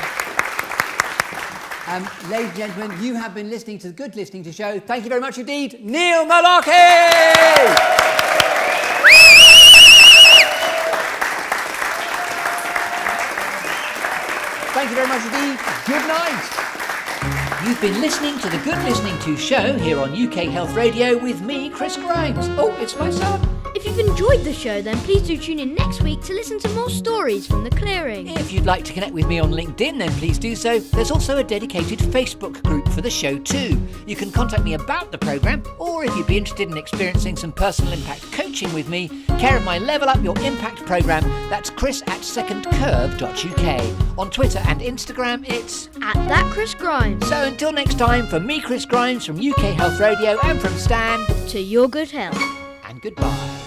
Ladies and gentlemen, you have been listening to the Good Listening to Show. Thank you very much indeed, Neil Mullarkey! Thank you very much indeed. Good night. You've been listening to the Good Listening To Show here on UK Health Radio with me, Chris Grimes. Oh, it's my son. If you've enjoyed the show, then please do tune in next week to listen to more stories from the clearing. If you'd like to connect with me on LinkedIn, then please do so. There's also a dedicated Facebook group for the show too. You can contact me about the programme, or if you'd be interested in experiencing some personal impact coaching with me, care of my Level Up Your Impact programme, that's chris@secondcurve.uk. On Twitter and Instagram, it's @ThatChrisGrimes. So until next time, from me, Chris Grimes, from UK Health Radio, and from Stan, To your good health. and goodbye.